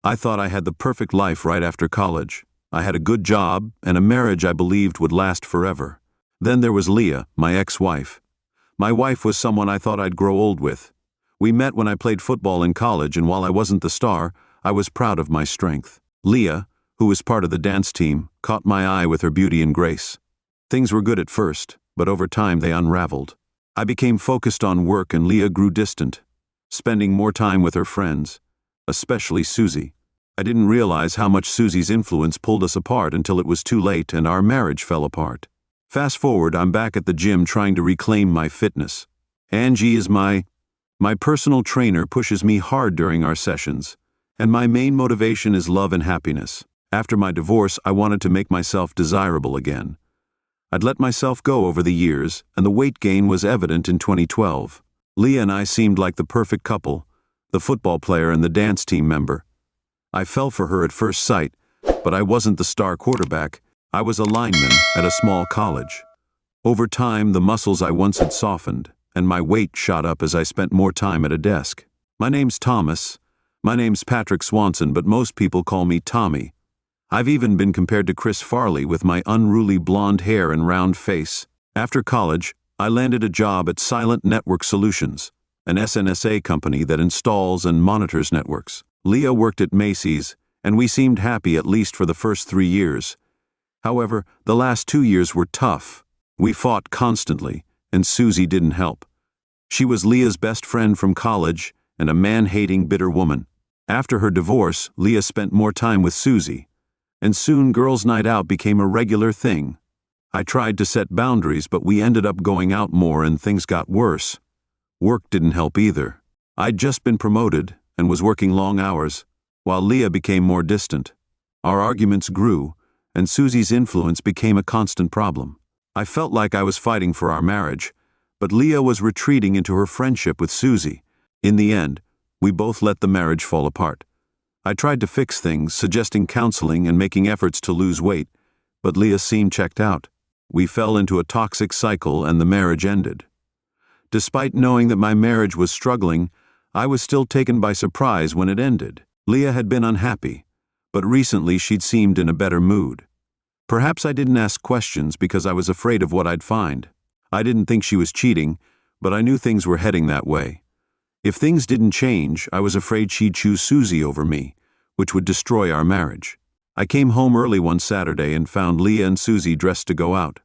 I thought I had the perfect life right after college. I had a good job and a marriage I believed would last forever. Then there was Leah, my ex-wife. My wife was someone I thought I'd grow old with. We met when I played football in college, and while I wasn't the star, I was proud of my strength. Leah, who was part of the dance team, caught my eye with her beauty and grace. Things were good at first, but over time they unraveled. I became focused on work and Leah grew distant, spending more time with her friends, especially Susie. I didn't realize how much Susie's influence pulled us apart until it was too late and our marriage fell apart. Fast forward, I'm back at the gym trying to reclaim my fitness. Angie is my personal trainer, pushes me hard during our sessions, and my main motivation is love and happiness. After my divorce, I wanted to make myself desirable again. I'd let myself go over the years, and the weight gain was evident in 2012. Leah and I seemed like the perfect couple, the football player and the dance team member. I fell for her at first sight, but I wasn't the star quarterback. I was a lineman at a small college. Over time, the muscles I once had softened, and my weight shot up as I spent more time at a desk. My name's Thomas. My name's Patrick Swanson, but most people call me Tommy. I've even been compared to Chris Farley with my unruly blonde hair and round face. After college, I landed a job at Silent Network Solutions, an SNSA company that installs and monitors networks. Leah worked at Macy's, and we seemed happy at least for the first 3 years. However, the last 2 years were tough. We fought constantly, and Susie didn't help. She was Leah's best friend from college and a man-hating, bitter woman. After her divorce, Leah spent more time with Susie, and soon girls' night out became a regular thing. I tried to set boundaries, but we ended up going out more and things got worse. Work didn't help either. I'd just been promoted and was working long hours, while Leah became more distant. Our arguments grew, and Susie's influence became a constant problem. I felt like I was fighting for our marriage, but Leah was retreating into her friendship with Susie. In the end, we both let the marriage fall apart. I tried to fix things, suggesting counseling and making efforts to lose weight, but Leah seemed checked out. We fell into a toxic cycle and the marriage ended. Despite knowing that my marriage was struggling, I was still taken by surprise when it ended. Leah had been unhappy, but recently she'd seemed in a better mood. Perhaps I didn't ask questions because I was afraid of what I'd find. I didn't think she was cheating, but I knew things were heading that way. If things didn't change, I was afraid she'd choose Susie over me, which would destroy our marriage. I came home early one Saturday and found Leah and Susie dressed to go out.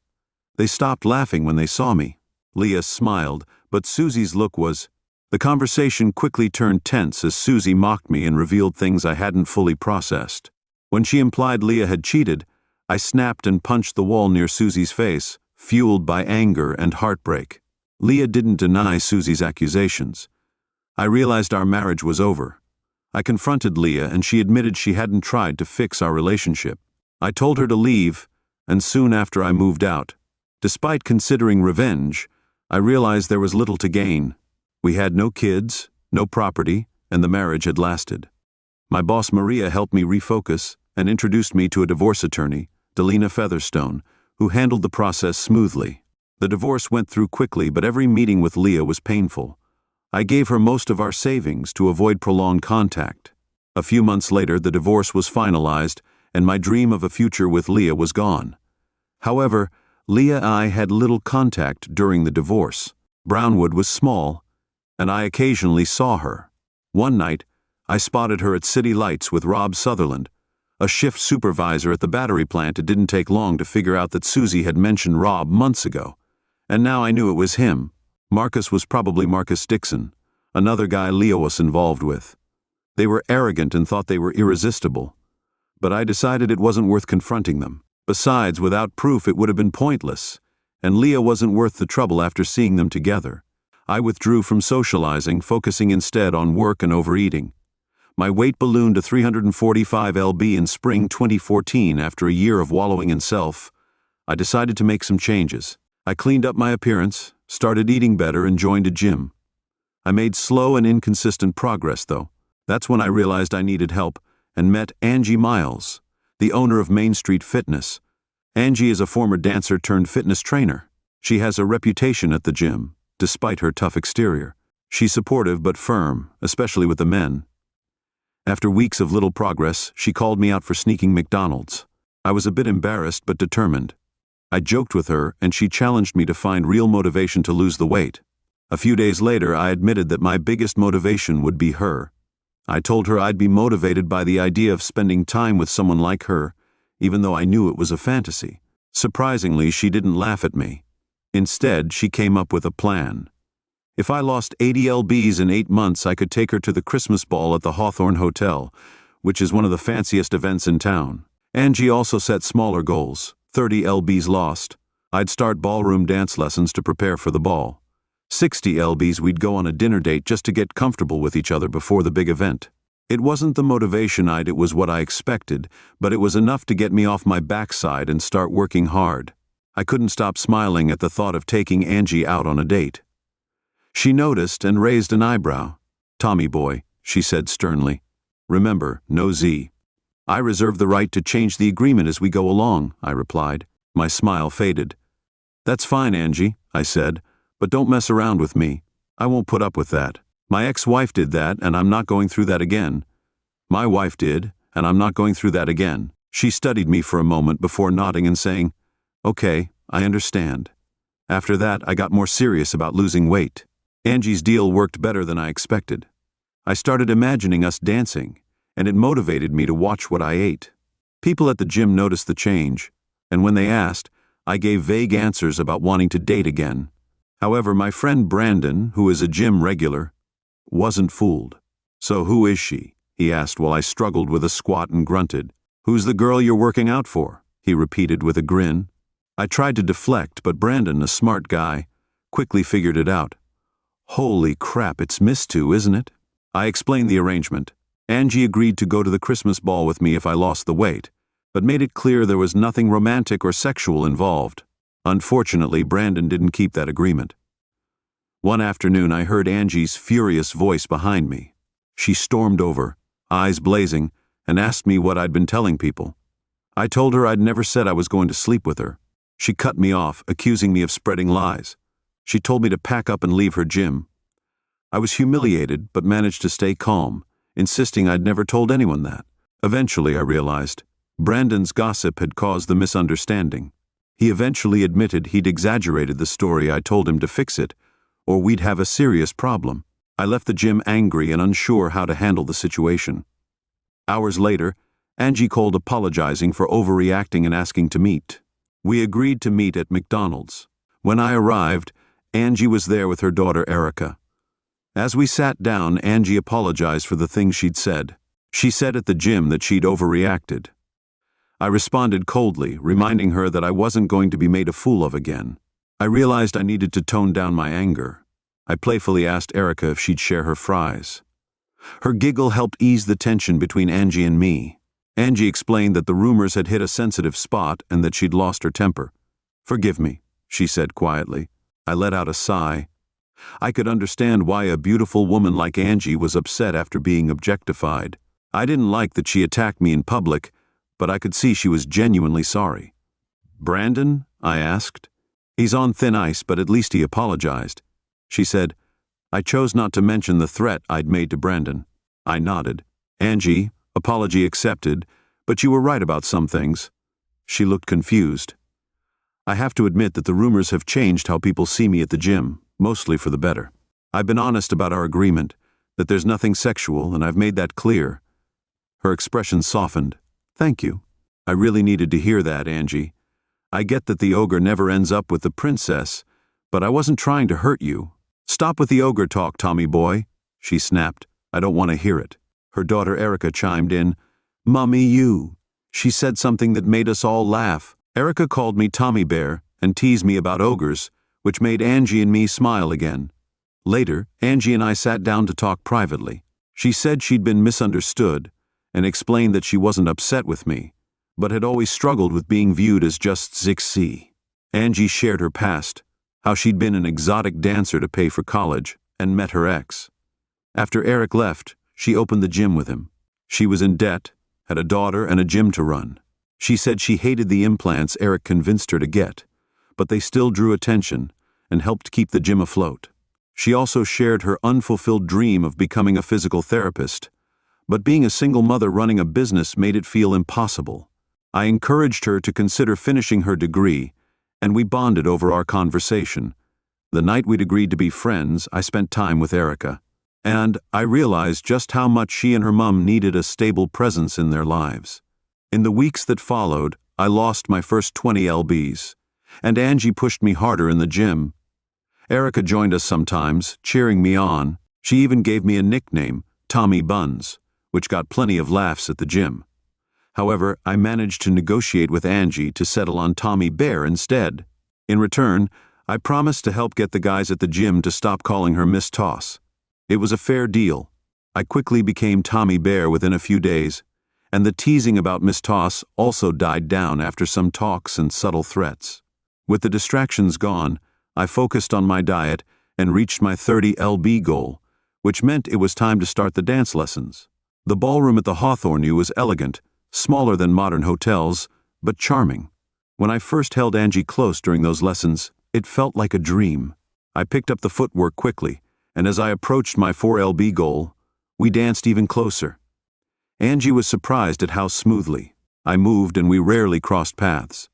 They stopped laughing when they saw me. Leah smiled, but Susie's look was... The conversation quickly turned tense as Susie mocked me and revealed things I hadn't fully processed. When she implied Leah had cheated, I snapped and punched the wall near Susie's face, fueled by anger and heartbreak. Leah didn't deny Susie's accusations. I realized our marriage was over. I confronted Leah and she admitted she hadn't tried to fix our relationship. I told her to leave, and soon after I moved out. Despite considering revenge, I realized there was little to gain. We had no kids, no property, and the marriage had lasted. My boss Maria helped me refocus and introduced me to a divorce attorney, Delina Featherstone, who handled the process smoothly. The divorce went through quickly, but every meeting with Leah was painful. I gave her most of our savings to avoid prolonged contact. A few months later, the divorce was finalized, and my dream of a future with Leah was gone. However, Leah and I had little contact during the divorce. Brownwood was small, and I occasionally saw her. One night, I spotted her at City Lights with Rob Sutherland, a shift supervisor at the battery plant. It didn't take long to figure out that Susie had mentioned Rob months ago, and now I knew it was him. Marcus was probably Marcus Dixon, another guy Leah was involved with. They were arrogant and thought they were irresistible, but I decided it wasn't worth confronting them. Besides, without proof it would have been pointless, and Leah wasn't worth the trouble after seeing them together. I withdrew from socializing, focusing instead on work and overeating. My weight ballooned to 345 lb in spring 2014 after a year of wallowing in self. I decided to make some changes. I cleaned up my appearance, started eating better, and joined a gym. I made slow and inconsistent progress, though. That's when I realized I needed help and met Angie Miles, the owner of Main Street Fitness. Angie is a former dancer turned fitness trainer. She has a reputation at the gym, despite her tough exterior. She's supportive but firm, especially with the men. After weeks of little progress, she called me out for sneaking McDonald's. I was a bit embarrassed but determined. I joked with her, and she challenged me to find real motivation to lose the weight. A few days later, I admitted that my biggest motivation would be her. I told her I'd be motivated by the idea of spending time with someone like her, even though I knew it was a fantasy. Surprisingly, she didn't laugh at me. Instead, she came up with a plan. If I lost 80 lbs in 8 months, I could take her to the Christmas ball at the Hawthorne Hotel, which is one of the fanciest events in town. Angie also set smaller goals, 30 lbs lost. I'd start ballroom dance lessons to prepare for the ball. 60 lbs we'd go on a dinner date just to get comfortable with each other before the big event. It wasn't the motivation it was what I expected, but it was enough to get me off my backside and start working hard. I couldn't stop smiling at the thought of taking Angie out on a date. She noticed and raised an eyebrow. "Tommy boy," she said sternly. "Remember, no Z." "I reserve the right to change the agreement as we go along," I replied. My smile faded. "That's fine, Angie," I said, "but don't mess around with me. I won't put up with that. My ex-wife did that, and I'm not going through that again. My wife did, and I'm not going through that again." She studied me for a moment before nodding and saying, "Okay, I understand." After that, I got more serious about losing weight. Angie's deal worked better than I expected. I started imagining us dancing, and it motivated me to watch what I ate. People at the gym noticed the change, and when they asked, I gave vague answers about wanting to date again. However, my friend Brandon, who is a gym regular, wasn't fooled. "So who is she?" he asked while I struggled with a squat and grunted. "Who's the girl you're working out for?" he repeated with a grin. I tried to deflect, but Brandon, a smart guy, quickly figured it out. "Holy crap, it's Miss Two, isn't it?" I explained the arrangement. Angie agreed to go to the Christmas ball with me if I lost the weight, but made it clear there was nothing romantic or sexual involved. Unfortunately, Brandon didn't keep that agreement. One afternoon, I heard Angie's furious voice behind me. She stormed over, eyes blazing, and asked me what I'd been telling people. I told her I'd never said I was going to sleep with her. She cut me off, accusing me of spreading lies. She told me to pack up and leave her gym. I was humiliated, but managed to stay calm, insisting I'd never told anyone that. Eventually, I realized, Brandon's gossip had caused the misunderstanding. He eventually admitted he'd exaggerated the story I told him to fix it, or we'd have a serious problem. I left the gym angry and unsure how to handle the situation. Hours later, Angie called apologizing for overreacting and asking to meet. We agreed to meet at McDonald's. When I arrived, Angie was there with her daughter Erica. As we sat down, Angie apologized for the things she'd said. She said at the gym that she'd overreacted. I responded coldly, reminding her that I wasn't going to be made a fool of again. I realized I needed to tone down my anger. I playfully asked Erica if she'd share her fries. Her giggle helped ease the tension between Angie and me. Angie explained that the rumors had hit a sensitive spot and that she'd lost her temper. "Forgive me," she said quietly. I let out a sigh. I could understand why a beautiful woman like Angie was upset after being objectified. I didn't like that she attacked me in public, but I could see she was genuinely sorry. "Brandon?" I asked. "He's on thin ice, but at least he apologized." She said, "I chose not to mention the threat I'd made to Brandon." I nodded. "Angie, apology accepted, but you were right about some things." She looked confused. "I have to admit that the rumors have changed how people see me at the gym, mostly for the better. I've been honest about our agreement, that there's nothing sexual, and I've made that clear." Her expression softened. "Thank you. I really needed to hear that, Angie. I get that the ogre never ends up with the princess, but I wasn't trying to hurt you." "Stop with the ogre talk, Tommy boy," she snapped. "I don't want to hear it." Her daughter Erica chimed in. "Mummy, you." She said something that made us all laugh. Erica called me Tommy Bear and teased me about ogres, which made Angie and me smile again. Later, Angie and I sat down to talk privately. She said she'd been misunderstood and explained that she wasn't upset with me, but had always struggled with being viewed as just Zixi. Angie shared her past, how she'd been an exotic dancer to pay for college and met her ex. After Eric left, she opened the gym with him. She was in debt, had a daughter and a gym to run. She said she hated the implants Eric convinced her to get, but they still drew attention and helped keep the gym afloat. She also shared her unfulfilled dream of becoming a physical therapist, But being a single mother running a business made it feel impossible. I encouraged her to consider finishing her degree, and we bonded over our conversation. The night we'd agreed to be friends, I spent time with Erica, and I realized just how much she and her mom needed a stable presence in their lives. In the weeks that followed, I lost my first 20 lbs, and Angie pushed me harder in the gym. Erica joined us sometimes, cheering me on. She even gave me a nickname, Tommy Buns, which got plenty of laughs at the gym. However, I managed to negotiate with Angie to settle on Tommy Bear instead. In return, I promised to help get the guys at the gym to stop calling her Miss Toss. It was a fair deal. I quickly became Tommy Bear within a few days, and the teasing about Miss Toss also died down after some talks and subtle threats. With the distractions gone, I focused on my diet and reached my 30 lb goal, which meant it was time to start the dance lessons. The ballroom at the Hawthorne U was elegant, smaller than modern hotels, but charming. When I first held Angie close during those lessons, it felt like a dream. I picked up the footwork quickly, and as I approached my 4 lb goal, we danced even closer. Angie was surprised at how smoothly I moved, and we rarely crossed paths.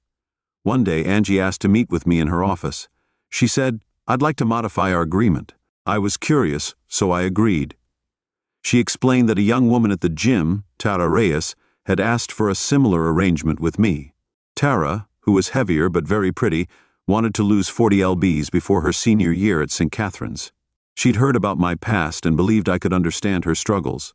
One day, Angie asked to meet with me in her office. She said, "I'd like to modify our agreement." I was curious, so I agreed. She explained that a young woman at the gym, Tara Reyes, had asked for a similar arrangement with me. Tara, who was heavier but very pretty, wanted to lose 40 lbs before her senior year at St. Catherine's. She'd heard about my past and believed I could understand her struggles.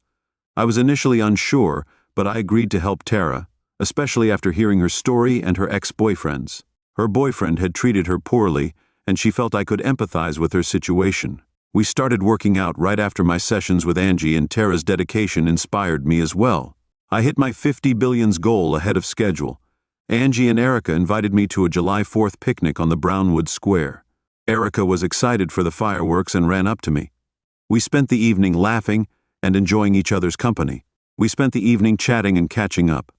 I was initially unsure, but I agreed to help Tara, especially after hearing her story and her ex-boyfriends. Her boyfriend had treated her poorly, and she felt I could empathize with her situation. We started working out right after my sessions with Angie, and Tara's dedication inspired me as well. I hit my 50 billions goal ahead of schedule. Angie and Erica invited me to a July 4th picnic on the Brownwood Square. Erica was excited for the fireworks and ran up to me. We spent the evening laughing and enjoying each other's company. We spent the evening chatting and catching up.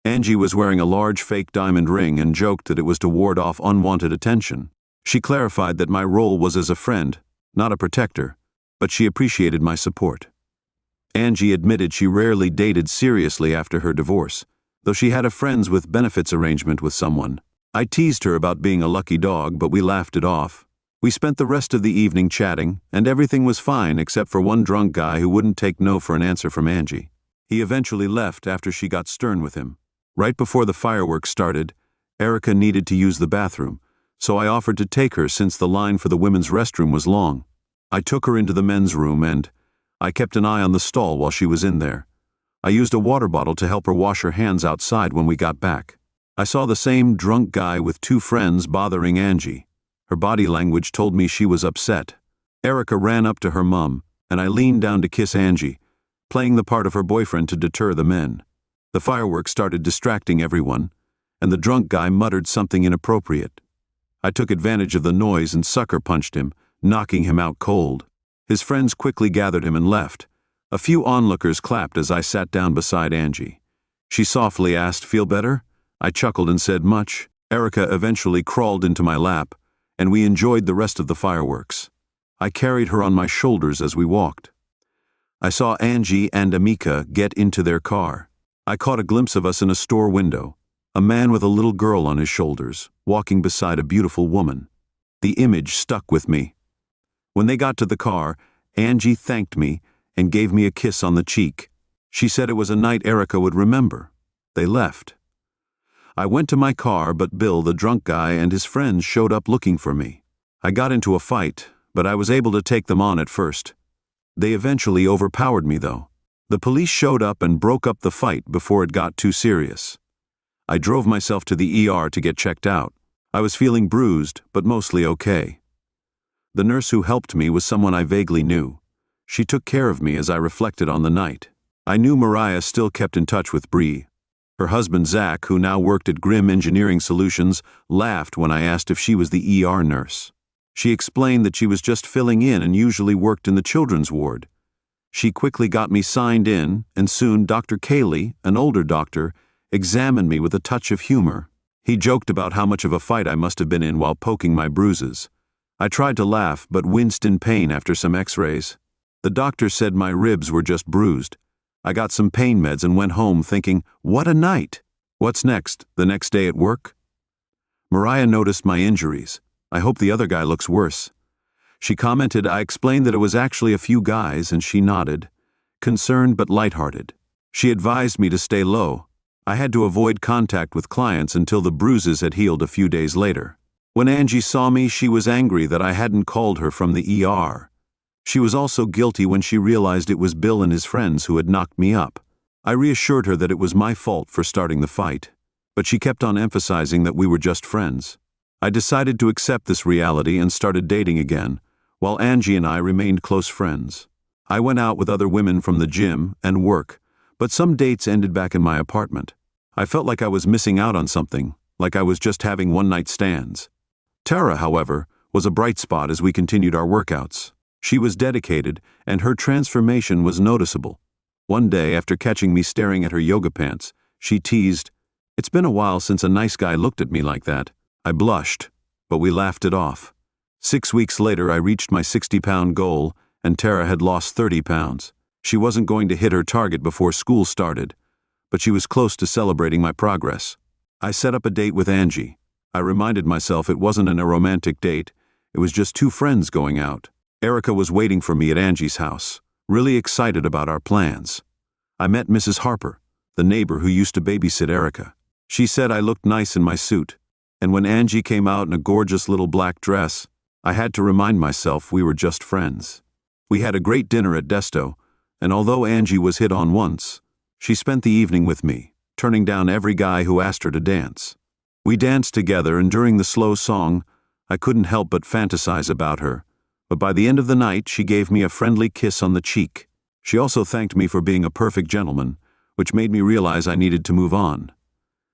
Angie was wearing a large fake diamond ring and joked that it was to ward off unwanted attention. She clarified that my role was as a friend, not a protector, but she appreciated my support. Angie admitted she rarely dated seriously after her divorce, though she had a friends with benefits arrangement with someone. I teased her about being a lucky dog, but we laughed it off. We spent the rest of the evening chatting, and everything was fine except for one drunk guy who wouldn't take no for an answer from Angie. He eventually left after she got stern with him. Right before the fireworks started, Erica needed to use the bathroom, so I offered to take her since the line for the women's restroom was long. I took her into the men's room, and I kept an eye on the stall while she was in there. I used a water bottle to help her wash her hands outside when we got back. I saw the same drunk guy with 2 friends bothering Angie. Her body language told me she was upset. Erica ran up to her mom, and I leaned down to kiss Angie, playing the part of her boyfriend to deter the men. The fireworks started distracting everyone, and the drunk guy muttered something inappropriate. I took advantage of the noise and sucker punched him, knocking him out cold. His friends quickly gathered him and left. A few onlookers clapped as I sat down beside Angie. She softly asked, "Feel better?" I chuckled and said, "Much." Erica eventually crawled into my lap, and we enjoyed the rest of the fireworks. I carried her on my shoulders as we walked. I saw Angie and Amika get into their car. I caught a glimpse of us in a store window, a man with a little girl on his shoulders, walking beside a beautiful woman. The image stuck with me. When they got to the car, Angie thanked me and gave me a kiss on the cheek. She said it was a night Erica would remember. They left. I went to my car, but Bill, the drunk guy, and his friends showed up looking for me. I got into a fight, but I was able to take them on at first. They eventually overpowered me, though. The police showed up and broke up the fight before it got too serious. I drove myself to the ER to get checked out. I was feeling bruised, but mostly okay. The nurse who helped me was someone I vaguely knew. She took care of me as I reflected on the night. I knew Mariah still kept in touch with Bree. Her husband Zach, who now worked at Grimm Engineering Solutions, laughed when I asked if she was the ER nurse. She explained that she was just filling in and usually worked in the children's ward. She quickly got me signed in, and soon Dr. Cayley, an older doctor, examined me with a touch of humor. He joked about how much of a fight I must have been in while poking my bruises. I tried to laugh, but winced in pain after some x-rays. The doctor said my ribs were just bruised. I got some pain meds and went home thinking, what a night! What's next? The next day at work? Mariah noticed my injuries. I hope the other guy looks worse. She commented I explained that it was actually a few guys, and she nodded, concerned but lighthearted. She advised me to stay low. I had to avoid contact with clients until the bruises had healed a few days later. When Angie saw me, she was angry that I hadn't called her from the ER. She was also guilty when she realized it was Bill and his friends who had knocked me up. I reassured her that it was my fault for starting the fight, but she kept on emphasizing that we were just friends. I decided to accept this reality and started dating again, while Angie and I remained close friends. I went out with other women from the gym and work, but some dates ended back in my apartment. I felt like I was missing out on something, like I was just having one-night stands. Tara, however, was a bright spot as we continued our workouts. She was dedicated, and her transformation was noticeable. One day, after catching me staring at her yoga pants, she teased, "It's been a while since a nice guy looked at me like that." I blushed, but we laughed it off. 6 weeks later, I reached my 60-pound goal, and Tara had lost 30 pounds. She wasn't going to hit her target before school started, but she was close to celebrating my progress. I set up a date with Angie. I reminded myself it wasn't a romantic date, it was just two friends going out. Erica was waiting for me at Angie's house, really excited about our plans. I met Mrs. Harper, the neighbor who used to babysit Erica. She said I looked nice in my suit, and when Angie came out in a gorgeous little black dress, I had to remind myself we were just friends. We had a great dinner at Desto, and although Angie was hit on once, she spent the evening with me, turning down every guy who asked her to dance. We danced together, and during the slow song, I couldn't help but fantasize about her. But by the end of the night, she gave me a friendly kiss on the cheek. She also thanked me for being a perfect gentleman, which made me realize I needed to move on.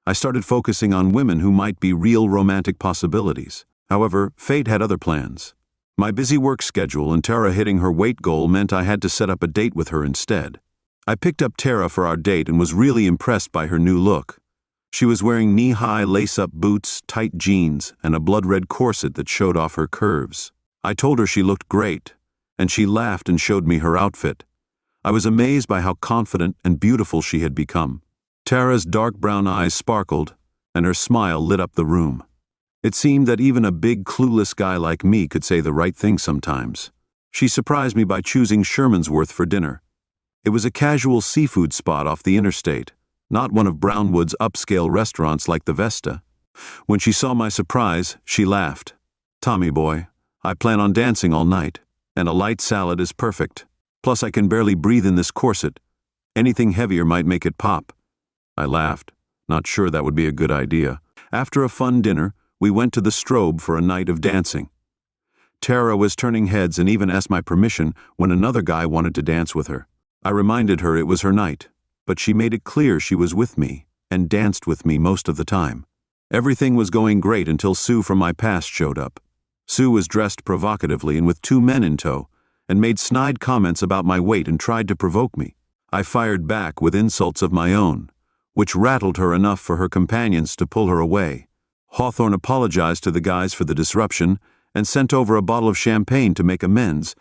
I started focusing on women who might be real romantic possibilities. However, fate had other plans. My busy work schedule and Tara hitting her weight goal meant I had to set up a date with her instead. I picked up Tara for our date and was really impressed by her new look. She was wearing knee-high lace-up boots, tight jeans, and a blood-red corset that showed off her curves. I told her she looked great, and she laughed and showed me her outfit. I was amazed by how confident and beautiful she had become. Tara's dark brown eyes sparkled, and her smile lit up the room. It seemed that even a big, clueless guy like me could say the right thing sometimes. She surprised me by choosing Shermansworth for dinner. It was a casual seafood spot off the interstate, not one of Brownwood's upscale restaurants like the Vesta. When she saw my surprise, she laughed. "Tommy boy, I plan on dancing all night, and a light salad is perfect. Plus I can barely breathe in this corset. Anything heavier might make it pop." I laughed, not sure that would be a good idea. After a fun dinner, we went to the Strobe for a night of dancing. Tara was turning heads and even asked my permission when another guy wanted to dance with her. I reminded her it was her night, but she made it clear she was with me and danced with me most of the time. Everything was going great until Sue from my past showed up. Sue was dressed provocatively and with two men in tow, and made snide comments about my weight and tried to provoke me. I fired back with insults of my own, which rattled her enough for her companions to pull her away. Hawthorne apologized to the guys for the disruption and sent over a bottle of champagne to make amends,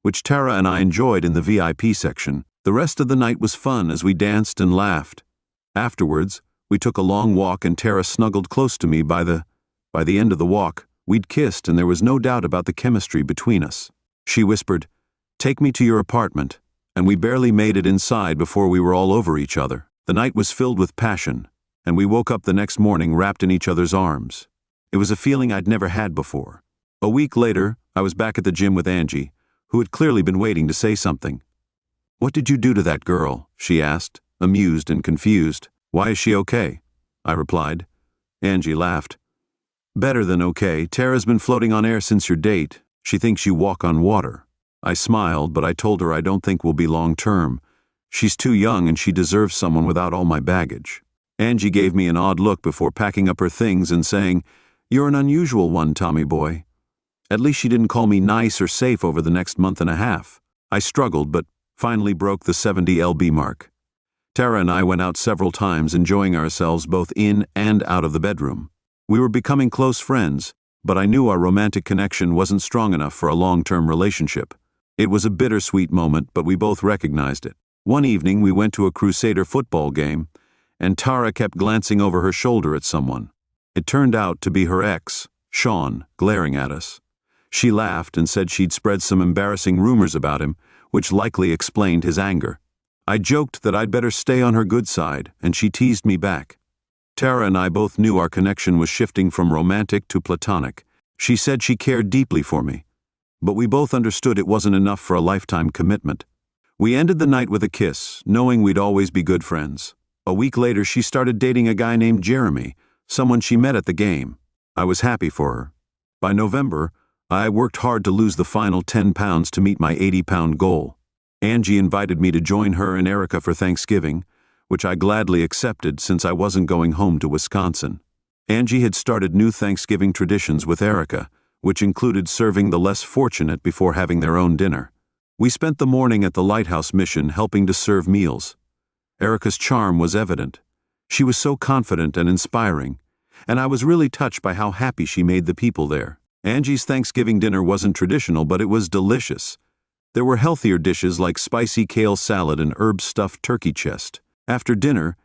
which Tara and I enjoyed in the VIP section. The rest of the night was fun as we danced and laughed. Afterwards, we took a long walk and Tara snuggled close to me. By the end of the walk, we'd kissed and there was no doubt about the chemistry between us. She whispered, "Take me to your apartment," and we barely made it inside before we were all over each other. The night was filled with passion, and we woke up the next morning wrapped in each other's arms. It was a feeling I'd never had before. A week later, I was back at the gym with Angie, who had clearly been waiting to say something. "What did you do to that girl?" she asked, amused and confused. "Why is she okay?" I replied. Angie laughed. "Better than okay. Tara's been floating on air since your date. She thinks you walk on water." I smiled, but I told her I don't think we'll be long-term. She's too young and she deserves someone without all my baggage. Angie gave me an odd look before packing up her things and saying, "You're an unusual one, Tommy boy." At least she didn't call me nice or safe over the next month and a half. I struggled, but finally broke the 70 lb mark. Tara and I went out several times, enjoying ourselves both in and out of the bedroom. We were becoming close friends, but I knew our romantic connection wasn't strong enough for a long-term relationship. It was a bittersweet moment, but we both recognized it. One evening we went to a Crusader football game, and Tara kept glancing over her shoulder at someone. It turned out to be her ex, Sean, glaring at us. She laughed and said she'd spread some embarrassing rumors about him, which likely explained his anger. I joked that I'd better stay on her good side, and she teased me back. Tara and I both knew our connection was shifting from romantic to platonic. She said she cared deeply for me, but we both understood it wasn't enough for a lifetime commitment. We ended the night with a kiss, knowing we'd always be good friends. A week later, she started dating a guy named Jeremy, someone she met at the game. I was happy for her. By November, I worked hard to lose the final 10 pounds to meet my 80-pound goal. Angie invited me to join her and Erica for Thanksgiving, which I gladly accepted since I wasn't going home to Wisconsin. Angie had started new Thanksgiving traditions with Erica, which included serving the less fortunate before having their own dinner. We spent the morning at the Lighthouse Mission helping to serve meals. Erica's charm was evident. She was so confident and inspiring, and I was really touched by how happy she made the people there. Angie's Thanksgiving dinner wasn't traditional, but it was delicious. There were healthier dishes like spicy kale salad and herb-stuffed turkey chest. After dinner,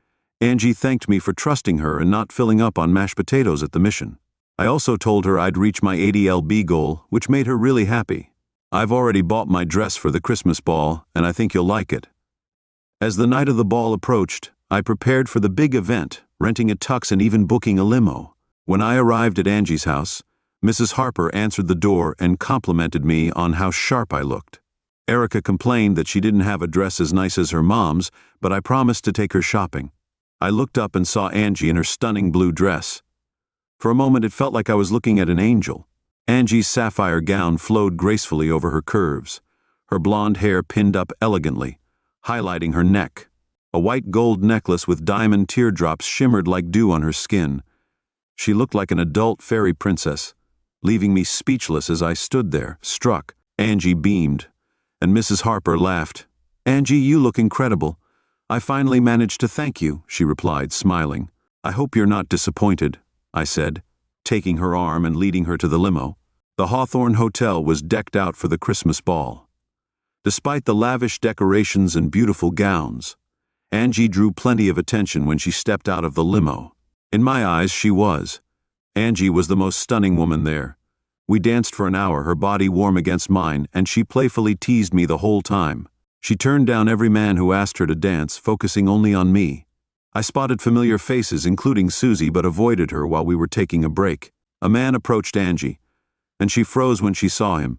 Angie thanked me for trusting her and not filling up on mashed potatoes at the mission. I also told her I'd reach my 80 lb goal, which made her really happy. I've already bought my dress for the Christmas ball, and I think you'll like it. As the night of the ball approached, I prepared for the big event, renting a tux and even booking a limo. When I arrived at Angie's house, Mrs. Harper answered the door and complimented me on how sharp I looked. Erica complained that she didn't have a dress as nice as her mom's, but I promised to take her shopping. I looked up and saw Angie in her stunning blue dress. For a moment it felt like I was looking at an angel. Angie's sapphire gown flowed gracefully over her curves, her blonde hair pinned up elegantly, highlighting her neck. A white gold necklace with diamond teardrops shimmered like dew on her skin. She looked like an adult fairy princess, leaving me speechless as I stood there, struck. Angie beamed, and Mrs. Harper laughed. "Angie, you look incredible. I finally managed to thank you," she replied, smiling. "I hope you're not disappointed," I said, taking her arm and leading her to the limo. The Hawthorne Hotel was decked out for the Christmas ball. Despite the lavish decorations and beautiful gowns, Angie drew plenty of attention when she stepped out of the limo. In my eyes, she was. Angie was the most stunning woman there. We danced for an hour, her body warm against mine, and she playfully teased me the whole time. She turned down every man who asked her to dance, focusing only on me. I spotted familiar faces, including Susie, but avoided her while we were taking a break. A man approached Angie, and she froze when she saw him.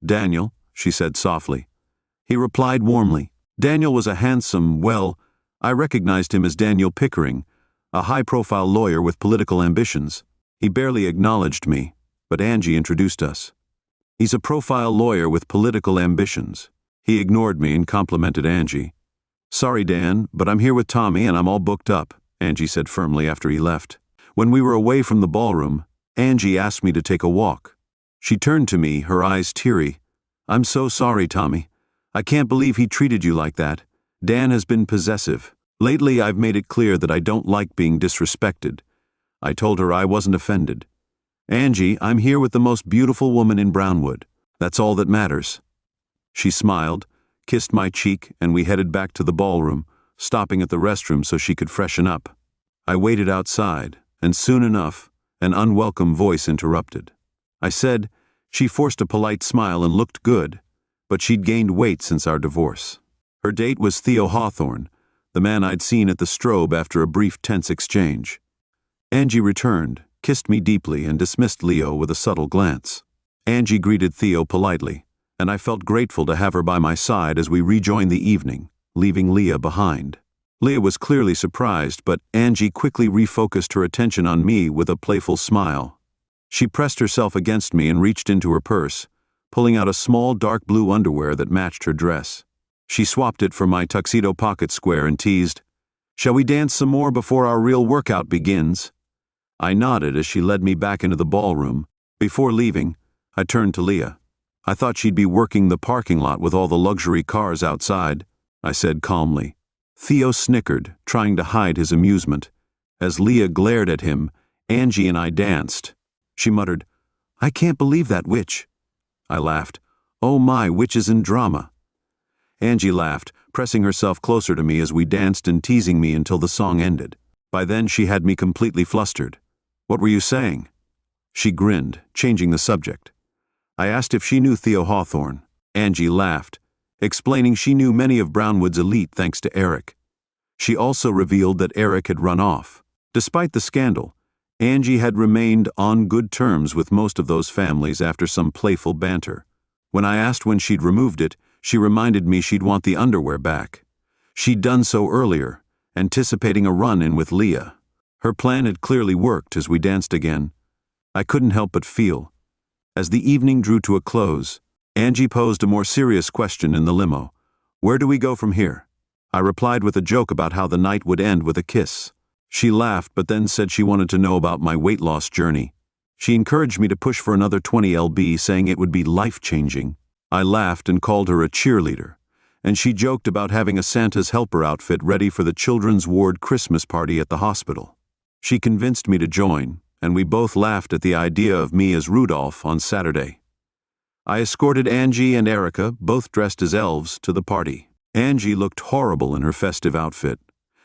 "Daniel," she said softly. He replied warmly. Daniel was a handsome, I recognized him as Daniel Pickering, a high-profile lawyer with political ambitions. He barely acknowledged me, but Angie introduced us. "He's a profile lawyer with political ambitions." He ignored me and complimented Angie. "Sorry, Dan, but I'm here with Tommy and I'm all booked up," Angie said firmly after he left. When we were away from the ballroom, Angie asked me to take a walk. She turned to me, her eyes teary. "I'm so sorry, Tommy. I can't believe he treated you like that. Dan has been possessive. Lately I've made it clear that I don't like being disrespected." I told her I wasn't offended. "Angie, I'm here with the most beautiful woman in Brownwood. That's all that matters." She smiled, kissed my cheek, and we headed back to the ballroom, stopping at the restroom so she could freshen up. I waited outside, and soon enough, an unwelcome voice interrupted. I said, she forced a polite smile and looked good, but she'd gained weight since our divorce. Her date was Theo Hawthorne, the man I'd seen at the Strobe after a brief tense exchange. Angie returned, kissed me deeply, and dismissed Leo with a subtle glance. Angie greeted Theo politely, and I felt grateful to have her by my side as we rejoined the evening, leaving Leah behind. Leah was clearly surprised, but Angie quickly refocused her attention on me with a playful smile. She pressed herself against me and reached into her purse, pulling out a small dark blue underwear that matched her dress. She swapped it for my tuxedo pocket square and teased, "Shall we dance some more before our real workout begins?" I nodded as she led me back into the ballroom. Before leaving, I turned to Leah. "I thought she'd be working the parking lot with all the luxury cars outside," I said calmly. Theo snickered, trying to hide his amusement. As Leah glared at him, Angie and I danced. She muttered, "I can't believe that witch." I laughed. "Oh my, witches in drama." Angie laughed, pressing herself closer to me as we danced and teasing me until the song ended. By then she had me completely flustered. "What were you saying?" She grinned, changing the subject. I asked if she knew Theo Hawthorne. Angie laughed, explaining she knew many of Brownwood's elite thanks to Eric. She also revealed that Eric had run off. Despite the scandal, Angie had remained on good terms with most of those families after some playful banter. When I asked when she'd removed it, she reminded me she'd want the underwear back. She'd done so earlier, anticipating a run-in with Leah. Her plan had clearly worked as we danced again. I couldn't help but feel. As the evening drew to a close, Angie posed a more serious question in the limo. "Where do we go from here?" I replied with a joke about how the night would end with a kiss. She laughed but then said she wanted to know about my weight loss journey. She encouraged me to push for another 20 lb, saying it would be life-changing. I laughed and called her a cheerleader, and she joked about having a Santa's helper outfit ready for the children's ward Christmas party at the hospital. She convinced me to join, and we both laughed at the idea of me as Rudolph on Saturday. I escorted Angie and Erica, both dressed as elves, to the party. Angie looked horrible in her festive outfit,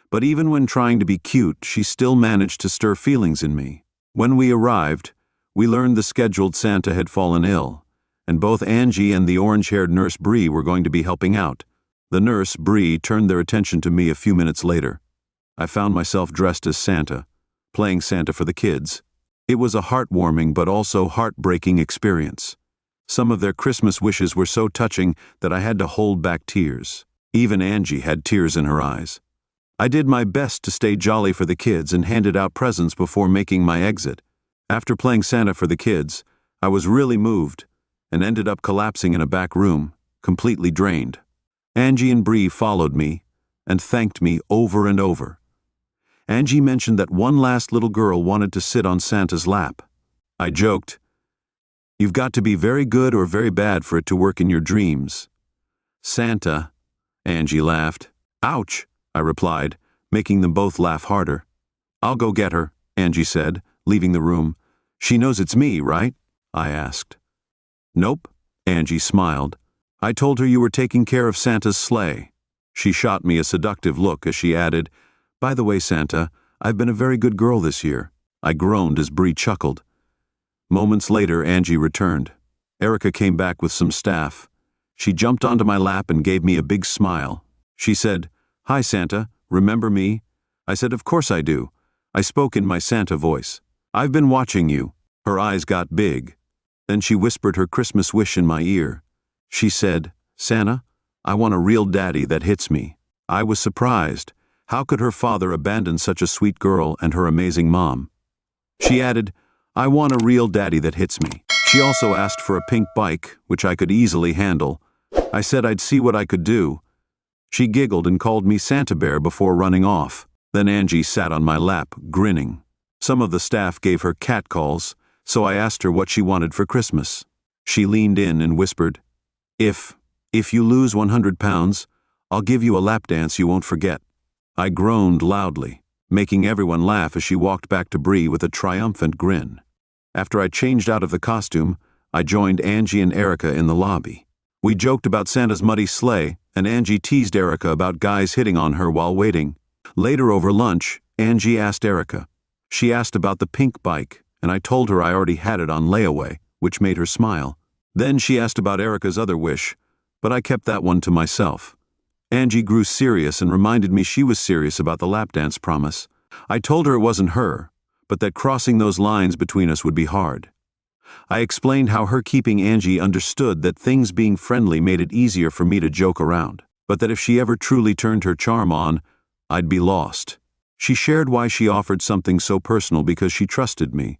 but even when trying to be cute, she still managed to stir feelings in me. When we arrived, we learned the scheduled Santa had fallen ill, and both Angie and the orange-haired nurse Bree were going to be helping out. The nurse, Bree, turned their attention to me a few minutes later. I found myself dressed as Santa, playing Santa for the kids. It was a heartwarming but also heartbreaking experience. Some of their Christmas wishes were so touching that I had to hold back tears. Even Angie had tears in her eyes. I did my best to stay jolly for the kids and handed out presents before making my exit. After playing Santa for the kids, I was really moved and ended up collapsing in a back room, completely drained. Angie and Bree followed me and thanked me over and over. Angie mentioned that one last little girl wanted to sit on Santa's lap. I joked, "You've got to be very good or very bad for it to work in your dreams." "Santa," Angie laughed. "Ouch," I replied, making them both laugh harder. "I'll go get her," Angie said, leaving the room. "She knows it's me, right?" I asked. "Nope," Angie smiled. "I told her you were taking care of Santa's sleigh." She shot me a seductive look as she added, "By the way, Santa, I've been a very good girl this year." I groaned as Bree chuckled. Moments later, Angie returned. Erica came back with some staff. She jumped onto my lap and gave me a big smile. She said, "Hi, Santa, remember me?" I said, "Of course I do." I spoke in my Santa voice. "I've been watching you." Her eyes got big. Then she whispered her Christmas wish in my ear. She said, "Santa, I want a real daddy that hits me." I was surprised. How could her father abandon such a sweet girl and her amazing mom? She added, "I want a real daddy that hits me." She also asked for a pink bike, which I could easily handle. I said I'd see what I could do. She giggled and called me Santa Bear before running off. Then Angie sat on my lap, grinning. Some of the staff gave her catcalls, so I asked her what she wanted for Christmas. She leaned in and whispered, If you lose 100 pounds, I'll give you a lap dance you won't forget." I groaned loudly, making everyone laugh as she walked back to Bree with a triumphant grin. After I changed out of the costume, I joined Angie and Erica in the lobby. We joked about Santa's muddy sleigh, and Angie teased Erica about guys hitting on her while waiting. Later over lunch, Angie asked Erica. She asked about the pink bike, and I told her I already had it on layaway, which made her smile. Then she asked about Erica's other wish, but I kept that one to myself. Angie grew serious and reminded me she was serious about the lap dance promise. I told her it wasn't her, but that crossing those lines between us would be hard. I explained how her keeping Angie understood that things being friendly made it easier for me to joke around, but that if she ever truly turned her charm on, I'd be lost. She shared why she offered something so personal because she trusted me.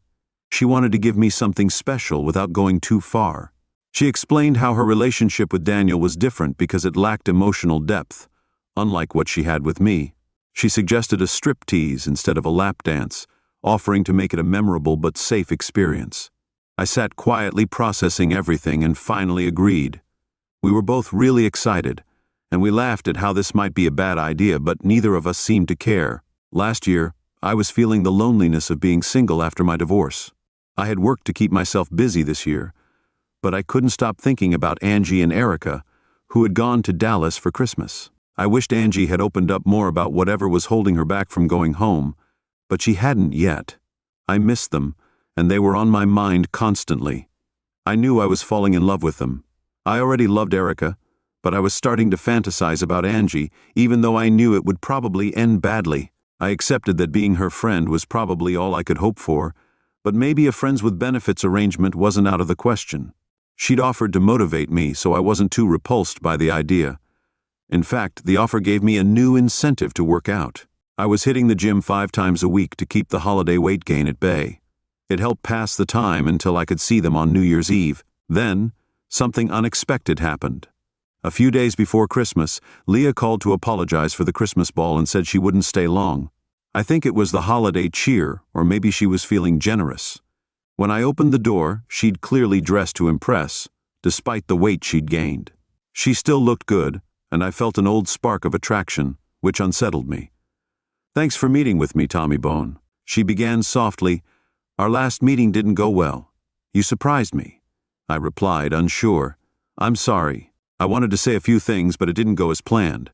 She wanted to give me something special without going too far. She explained how her relationship with Daniel was different because it lacked emotional depth, unlike what she had with me. She suggested a striptease instead of a lap dance, offering to make it a memorable but safe experience. I sat quietly processing everything and finally agreed. We were both really excited, and we laughed at how this might be a bad idea, but neither of us seemed to care. Last year, I was feeling the loneliness of being single after my divorce. I had worked to keep myself busy this year, but I couldn't stop thinking about Angie and Erica, who had gone to Dallas for Christmas. I wished Angie had opened up more about whatever was holding her back from going home, but she hadn't yet. I missed them, and they were on my mind constantly. I knew I was falling in love with them. I already loved Erica, but I was starting to fantasize about Angie, even though I knew it would probably end badly. I accepted that being her friend was probably all I could hope for, but maybe a friends with benefits arrangement wasn't out of the question. She'd offered to motivate me, so I wasn't too repulsed by the idea. In fact, the offer gave me a new incentive to work out. I was hitting the gym 5 times a week to keep the holiday weight gain at bay. It helped pass the time until I could see them on New Year's Eve. Then, something unexpected happened. A few days before Christmas, Leah called to apologize for the Christmas ball and said she wouldn't stay long. I think it was the holiday cheer, or maybe she was feeling generous. When I opened the door, she'd clearly dressed to impress, despite the weight she'd gained. She still looked good, and I felt an old spark of attraction, which unsettled me. "Thanks for meeting with me, Tommy Bone." She began softly. "Our last meeting didn't go well. You surprised me." I replied, unsure. "I'm sorry. I wanted to say a few things, but it didn't go as planned."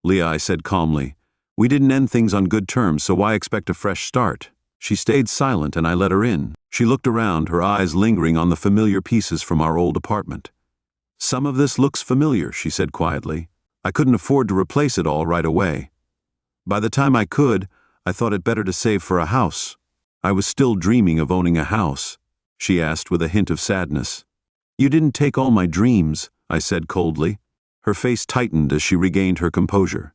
"Leah," I said calmly, "we didn't end things on good terms, so why expect a fresh start?" She stayed silent, and I let her in. She looked around, her eyes lingering on the familiar pieces from our old apartment. "Some of this looks familiar," she said quietly. "I couldn't afford to replace it all right away. By the time I could, I thought it better to save for a house." "I was still dreaming of owning a house," she asked with a hint of sadness. "You didn't take all my dreams," I said coldly. Her face tightened as she regained her composure.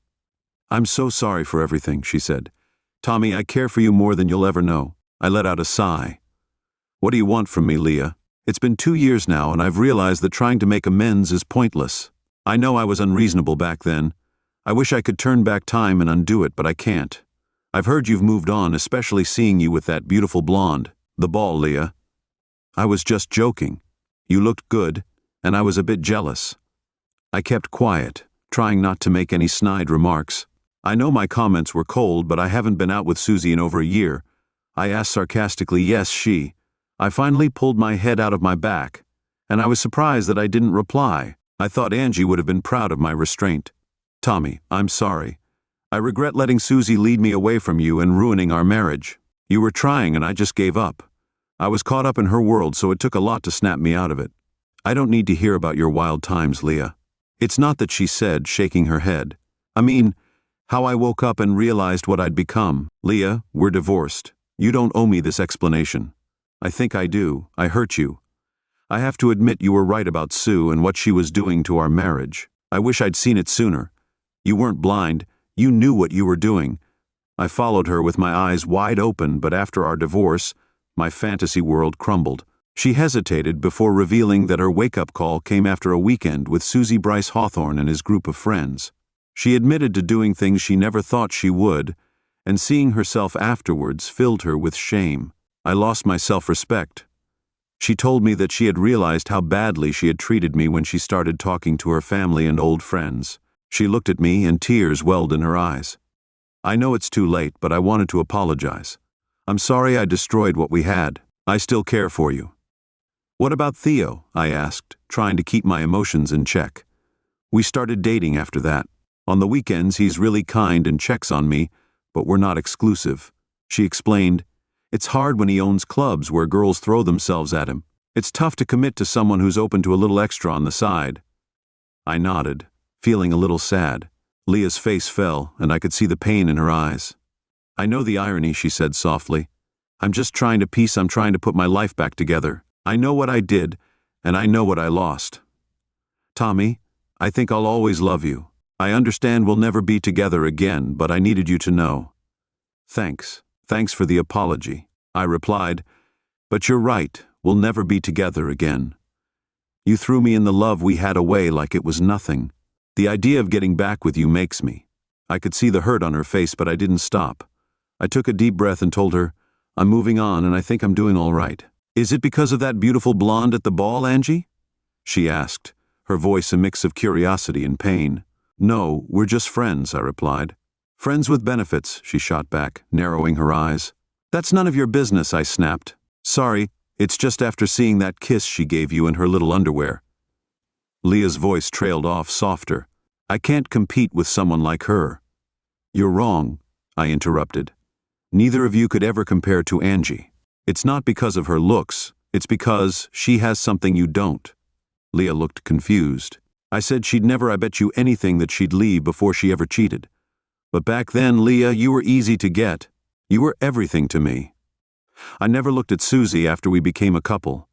"I'm so sorry for everything," she said. "Tommy, I care for you more than you'll ever know." I let out a sigh. "What do you want from me, Leah? It's been 2 years now, and I've realized that trying to make amends is pointless. I know I was unreasonable back then. I wish I could turn back time and undo it, but I can't. I've heard you've moved on, especially seeing you with that beautiful blonde." "The ball, Leah." "I was just joking. You looked good, and I was a bit jealous." I kept quiet, trying not to make any snide remarks. I know my comments were cold, but I haven't been out with Susie in over a year. I asked sarcastically, "Yes, she." I finally pulled my head out of my back, and I was surprised that I didn't reply. I thought Angie would have been proud of my restraint. "Tommy, I'm sorry. I regret letting Susie lead me away from you and ruining our marriage. You were trying, and I just gave up. I was caught up in her world, so it took a lot to snap me out of it. I don't need to hear about your wild times, Leah." "It's not that," she said, shaking her head. "I mean, how I woke up and realized what I'd become. Leah, we're divorced. You don't owe me this explanation." "I think I do. I hurt you. I have to admit you were right about Sue and what she was doing to our marriage. I wish I'd seen it sooner. You weren't blind. You knew what you were doing." I followed her with my eyes wide open, but after our divorce, my fantasy world crumbled. She hesitated before revealing that her wake-up call came after a weekend with Susie Bryce Hawthorne and his group of friends. She admitted to doing things she never thought she would, and seeing herself afterwards filled her with shame. I lost my self-respect. She told me that she had realized how badly she had treated me when she started talking to her family and old friends. She looked at me, and tears welled in her eyes. "I know it's too late, but I wanted to apologize. I'm sorry I destroyed what we had. I still care for you." "What about Theo?" I asked, trying to keep my emotions in check. "We started dating after that. On the weekends he's really kind and checks on me, but we're not exclusive." She explained, "It's hard when he owns clubs where girls throw themselves at him. It's tough to commit to someone who's open to a little extra on the side." I nodded, feeling a little sad. Leah's face fell, and I could see the pain in her eyes. "I know the irony," she said softly. I'm trying to put my life back together. I know what I did, and I know what I lost. Tommy, I think I'll always love you. I understand we'll never be together again, but I needed you to know." "Thanks. Thanks for the apology," I replied. "But you're right, we'll never be together again. You threw me in the love we had away like it was nothing. The idea of getting back with you makes me." I could see the hurt on her face, but I didn't stop. I took a deep breath and told her, "I'm moving on, and I think I'm doing all right." "Is it because of that beautiful blonde at the ball, Angie?" she asked, her voice a mix of curiosity and pain. "No, we're just friends," I replied. "Friends with benefits," she shot back, narrowing her eyes. "That's none of your business," I snapped. "Sorry, it's just after seeing that kiss she gave you in her little underwear." Leah's voice trailed off softer. I can't compete with someone like her." "You're wrong," I interrupted. "Neither of you could ever compare to Angie. It's not because of her looks, it's because she has something you don't." Leah looked confused. "I said she'd never bet you anything that she'd leave before she ever cheated. But back then, Leah, you were easy to get. You were everything to me. I never looked at Susie after we became a couple.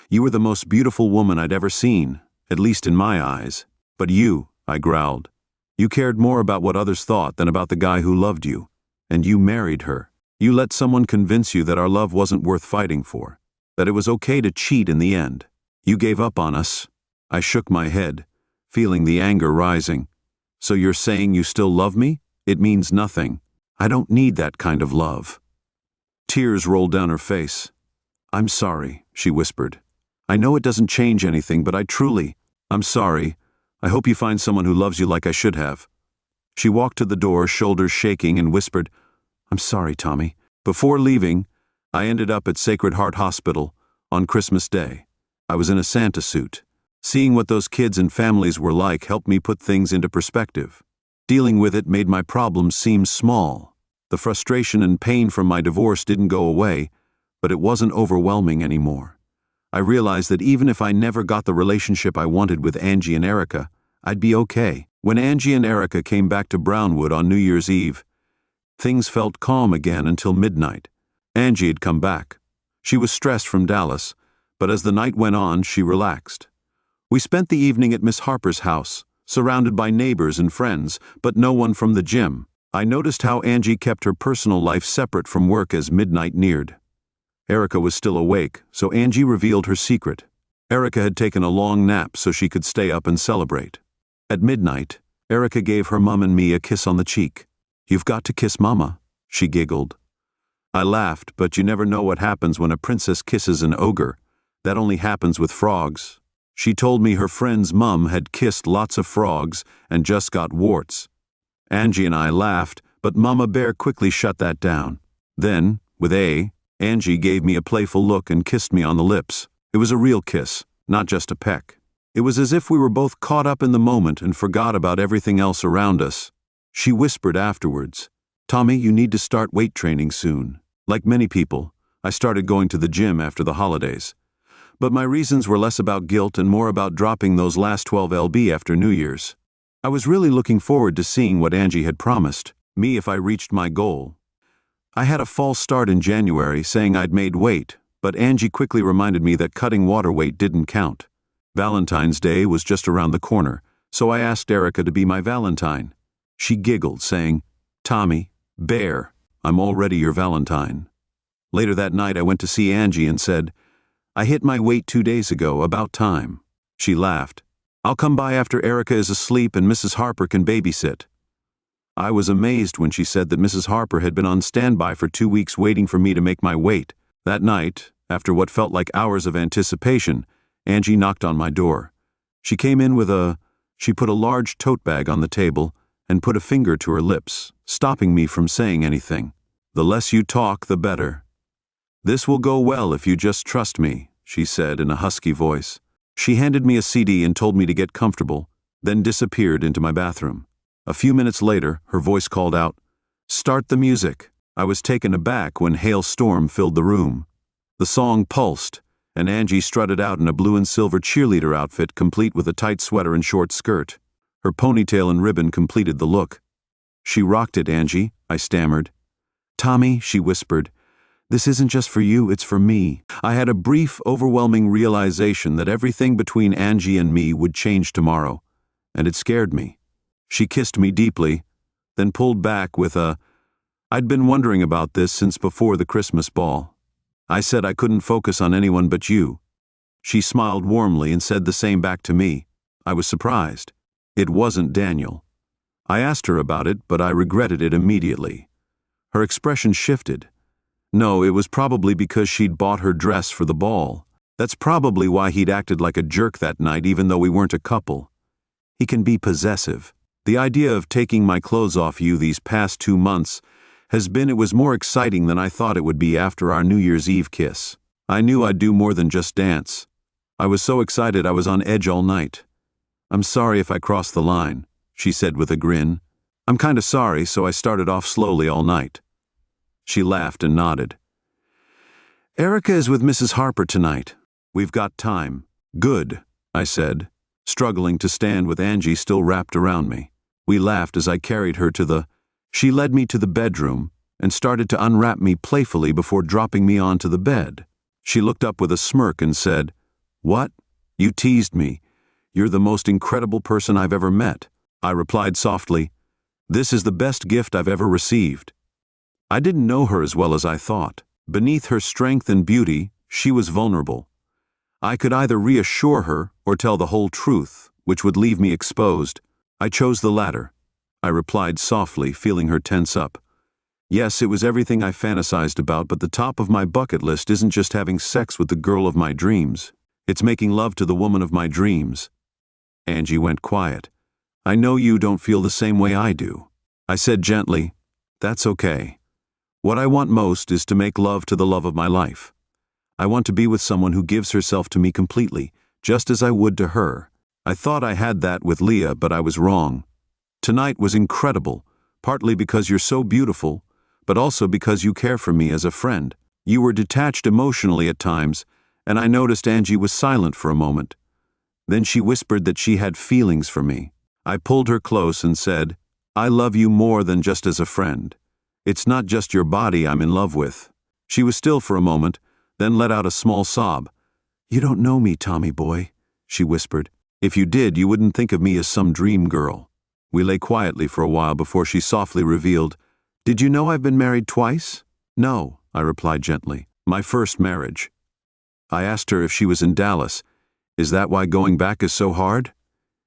You were the most beautiful woman I'd ever seen, at least in my eyes. But you," I growled, "you cared more about what others thought than about the guy who loved you. And you married her. You let someone convince you that our love wasn't worth fighting for, that it was okay to cheat in the end. You gave up on us." I shook my head, feeling the anger rising. "So you're saying you still love me? It means nothing. I don't need that kind of love." Tears rolled down her face. "I'm sorry," she whispered. "I know it doesn't change anything, but I'm sorry. I hope you find someone who loves you like I should have." She walked to the door, shoulders shaking, and whispered, "I'm sorry, Tommy." Before leaving, I ended up at Sacred Heart Hospital on Christmas Day. I was in a Santa suit. Seeing what those kids and families were like helped me put things into perspective. Dealing with it made my problems seem small. The frustration and pain from my divorce didn't go away, but it wasn't overwhelming anymore. I realized that even if I never got the relationship I wanted with Angie and Erica, I'd be okay. When Angie and Erica came back to Brownwood on New Year's Eve, things felt calm again until midnight. Angie had come back. She was stressed from Dallas, but as the night went on, she relaxed. We spent the evening at Miss Harper's house, surrounded by neighbors and friends, but no one from the gym. I noticed how Angie kept her personal life separate from work as midnight neared. Erica was still awake, so Angie revealed her secret. Erica had taken a long nap so she could stay up and celebrate. At midnight, Erica gave her mom and me a kiss on the cheek. "You've got to kiss Mama," she giggled. I laughed, but you never know what happens when a princess kisses an ogre. That only happens with frogs. She told me her friend's mum had kissed lots of frogs and just got warts. Angie and I laughed, but Mama Bear quickly shut that down. Then, with Angie gave me a playful look and kissed me on the lips. It was a real kiss, not just a peck. It was as if we were both caught up in the moment and forgot about everything else around us. She whispered afterwards, "Tommy, you need to start weight training soon." Like many people, I started going to the gym after the holidays. But my reasons were less about guilt and more about dropping those last 12 lb after New Year's. I was really looking forward to seeing what Angie had promised me if I reached my goal. I had a false start in January saying I'd made weight, but Angie quickly reminded me that cutting water weight didn't count. Valentine's Day was just around the corner, so I asked Erica to be my Valentine. She giggled, saying, "Tommy, Bear, I'm already your Valentine." Later that night I went to see Angie and said, "I hit my weight 2 days ago, about time." She laughed. "I'll come by after Erica is asleep and Mrs. Harper can babysit." I was amazed when she said that Mrs. Harper had been on standby for 2 weeks waiting for me to make my weight. That night, after what felt like hours of anticipation, Angie knocked on my door. She came in she put a large tote bag on the table and put a finger to her lips, stopping me from saying anything. "The less you talk, the better. This will go well if you just trust me," she said in a husky voice. She handed me a CD and told me to get comfortable, then disappeared into my bathroom. A few minutes later, her voice called out, "Start the music." I was taken aback when Hailstorm filled the room. The song pulsed, and Angie strutted out in a blue and silver cheerleader outfit complete with a tight sweater and short skirt. Her ponytail and ribbon completed the look. "She rocked it, Angie," I stammered. "Tommy," she whispered, "this isn't just for you, it's for me." I had a brief, overwhelming realization that everything between Angie and me would change tomorrow, and it scared me. She kissed me deeply, then pulled back with "I'd been wondering about this since before the Christmas ball. I said I couldn't focus on anyone but you." She smiled warmly and said the same back to me. I was surprised. It wasn't Daniel. I asked her about it, but I regretted it immediately. Her expression shifted. No, it was probably because she'd bought her dress for the ball. That's probably why he'd acted like a jerk that night even though we weren't a couple. He can be possessive. The idea of taking my clothes off you these past 2 months it was more exciting than I thought it would be after our New Year's Eve kiss. I knew I'd do more than just dance. I was so excited I was on edge all night. I'm sorry if I crossed the line. she said with a grin. I'm kinda sorry, so I started off slowly all night. She laughed and nodded. Erica is with Mrs. Harper tonight. We've got time. Good, I said, struggling to stand with Angie still wrapped around me. We laughed as I carried her She led me to the bedroom and started to unwrap me playfully before dropping me onto the bed. She looked up with a smirk and said, What? You teased me. You're the most incredible person I've ever met. I replied softly, This is the best gift I've ever received. I didn't know her as well as I thought. Beneath her strength and beauty, she was vulnerable. I could either reassure her or tell the whole truth, which would leave me exposed. I chose the latter. I replied softly, feeling her tense up. Yes, it was everything I fantasized about, but the top of my bucket list isn't just having sex with the girl of my dreams. It's making love to the woman of my dreams. Angie went quiet. I know you don't feel the same way I do. I said gently, That's okay. What I want most is to make love to the love of my life. I want to be with someone who gives herself to me completely, just as I would to her. I thought I had that with Leah, but I was wrong. Tonight was incredible, partly because you're so beautiful, but also because you care for me as a friend. You were detached emotionally at times, and I noticed Angie was silent for a moment. Then she whispered that she had feelings for me. I pulled her close and said, I love you more than just as a friend. It's not just your body I'm in love with. She was still for a moment, then let out a small sob. You don't know me, Tommy boy, she whispered. If you did, you wouldn't think of me as some dream girl. We lay quietly for a while before she softly revealed, Did you know I've been married twice? No, I replied gently. My first marriage. I asked her if she was in Dallas. Is that why going back is so hard?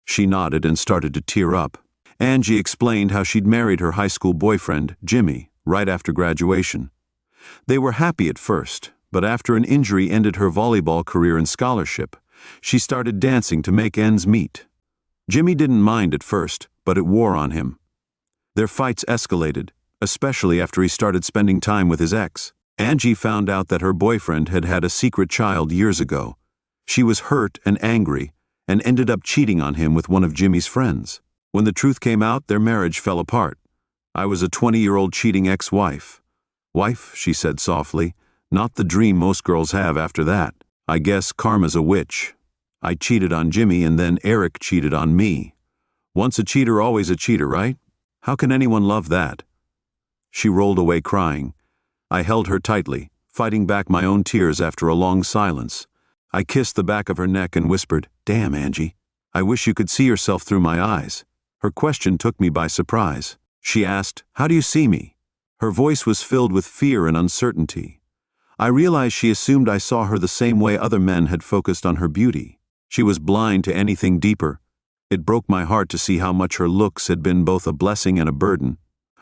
She nodded and started to tear up. Angie explained how she'd married her high school boyfriend, Jimmy, right after graduation. They were happy at first, but after an injury ended her volleyball career and scholarship, she started dancing to make ends meet. Jimmy didn't mind at first, but it wore on him. Their fights escalated, especially after he started spending time with his ex. Angie found out that her boyfriend had had a secret child years ago. She was hurt and angry, and ended up cheating on him with one of Jimmy's friends. When the truth came out, their marriage fell apart. I was a 20-year-old cheating ex-wife. Wife, she said softly, not the dream most girls have after that. I guess karma's a witch. I cheated on Jimmy and then Eric cheated on me. Once a cheater, always a cheater, right? How can anyone love that? She rolled away crying. I held her tightly, fighting back my own tears after a long silence. I kissed the back of her neck and whispered, Damn, Angie. I wish you could see yourself through my eyes. Her question took me by surprise. She asked, How do you see me? Her voice was filled with fear and uncertainty. I realized she assumed I saw her the same way other men had focused on her beauty. She was blind to anything deeper. It broke my heart to see how much her looks had been both a blessing and a burden.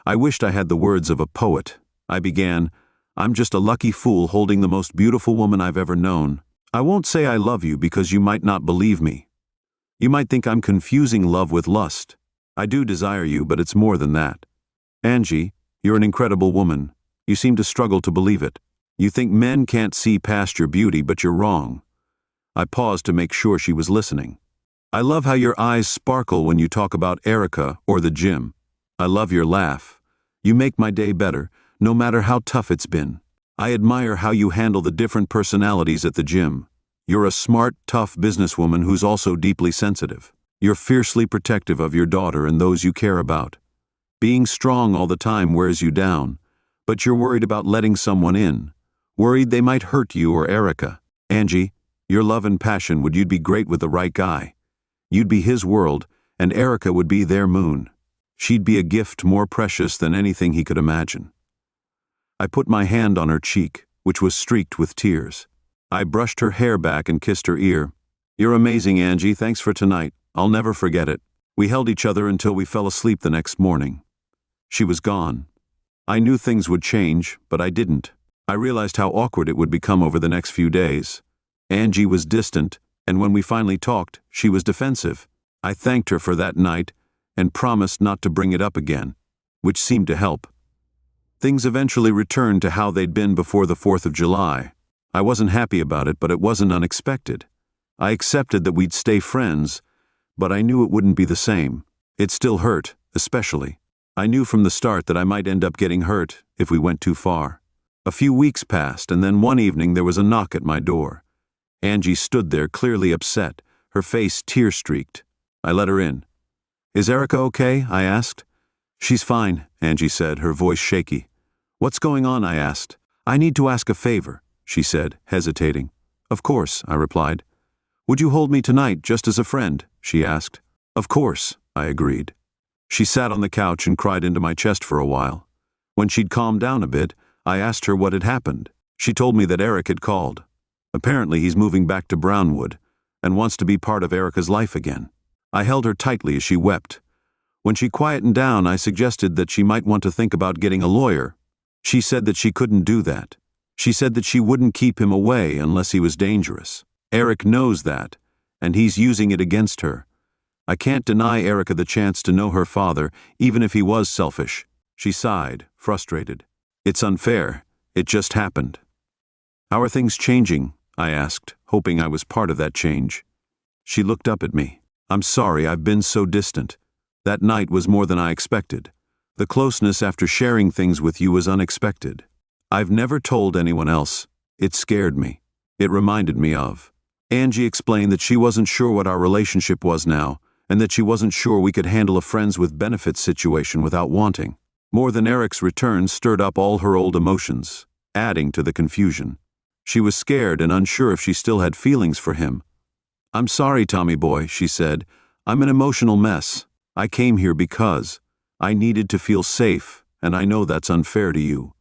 I wished I had the words of a poet. I began, I'm just a lucky fool holding the most beautiful woman I've ever known. I won't say I love you because you might not believe me. You might think I'm confusing love with lust. I do desire you, but it's more than that. Angie, you're an incredible woman. You seem to struggle to believe it. You think men can't see past your beauty, but you're wrong. I paused to make sure she was listening. I love how your eyes sparkle when you talk about Erica or the gym. I love your laugh. You make my day better, no matter how tough it's been. I admire how you handle the different personalities at the gym. You're a smart, tough businesswoman who's also deeply sensitive. You're fiercely protective of your daughter and those you care about. Being strong all the time wears you down, but you're worried about letting someone in, worried they might hurt you or Erica. Angie, your love and passion you'd be great with the right guy. You'd be his world, and Erica would be their moon. She'd be a gift more precious than anything he could imagine. I put my hand on her cheek, which was streaked with tears. I brushed her hair back and kissed her ear. You're amazing, Angie. Thanks for tonight. I'll never forget it. We held each other until we fell asleep the next morning. She was gone. I knew things would change, but I didn't. I realized how awkward it would become over the next few days. Angie was distant, and when we finally talked, she was defensive. I thanked her for that night and promised not to bring it up again, which seemed to help. Things eventually returned to how they'd been before the 4th of July. I wasn't happy about it, but it wasn't unexpected. I accepted that we'd stay friends, but I knew it wouldn't be the same. It still hurt, especially. I knew from the start that I might end up getting hurt if we went too far. A few weeks passed, and then one evening there was a knock at my door. Angie stood there, clearly upset, her face tear-streaked. I let her in. "Is Erica okay?" I asked. "She's fine," Angie said, her voice shaky. "What's going on?" I asked. "I need to ask a favor," she said, hesitating. "Of course," I replied. "Would you hold me tonight, just as a friend?" she asked. "Of course," I agreed. She sat on the couch and cried into my chest for a while. When she'd calmed down a bit, I asked her what had happened. She told me that Eric had called. Apparently he's moving back to Brownwood and wants to be part of Erica's life again. I held her tightly as she wept. When she quietened down, I suggested that she might want to think about getting a lawyer. She said that she couldn't do that. She said that she wouldn't keep him away unless he was dangerous. Eric knows that, and he's using it against her. I can't deny Erica the chance to know her father, even if he was selfish. She sighed, frustrated. It's unfair. It just happened. "How are things changing?" I asked, hoping I was part of that change. She looked up at me. "I'm sorry I've been so distant. That night was more than I expected. The closeness after sharing things with you was unexpected. I've never told anyone else. It scared me. It reminded me of." Angie explained that she wasn't sure what our relationship was now, and that she wasn't sure we could handle a friends with benefits situation without wanting. More than Eric's return stirred up all her old emotions, adding to the confusion. She was scared and unsure if she still had feelings for him. "I'm sorry, Tommy boy," she said. "I'm an emotional mess. I came here because I needed to feel safe, and I know that's unfair to you."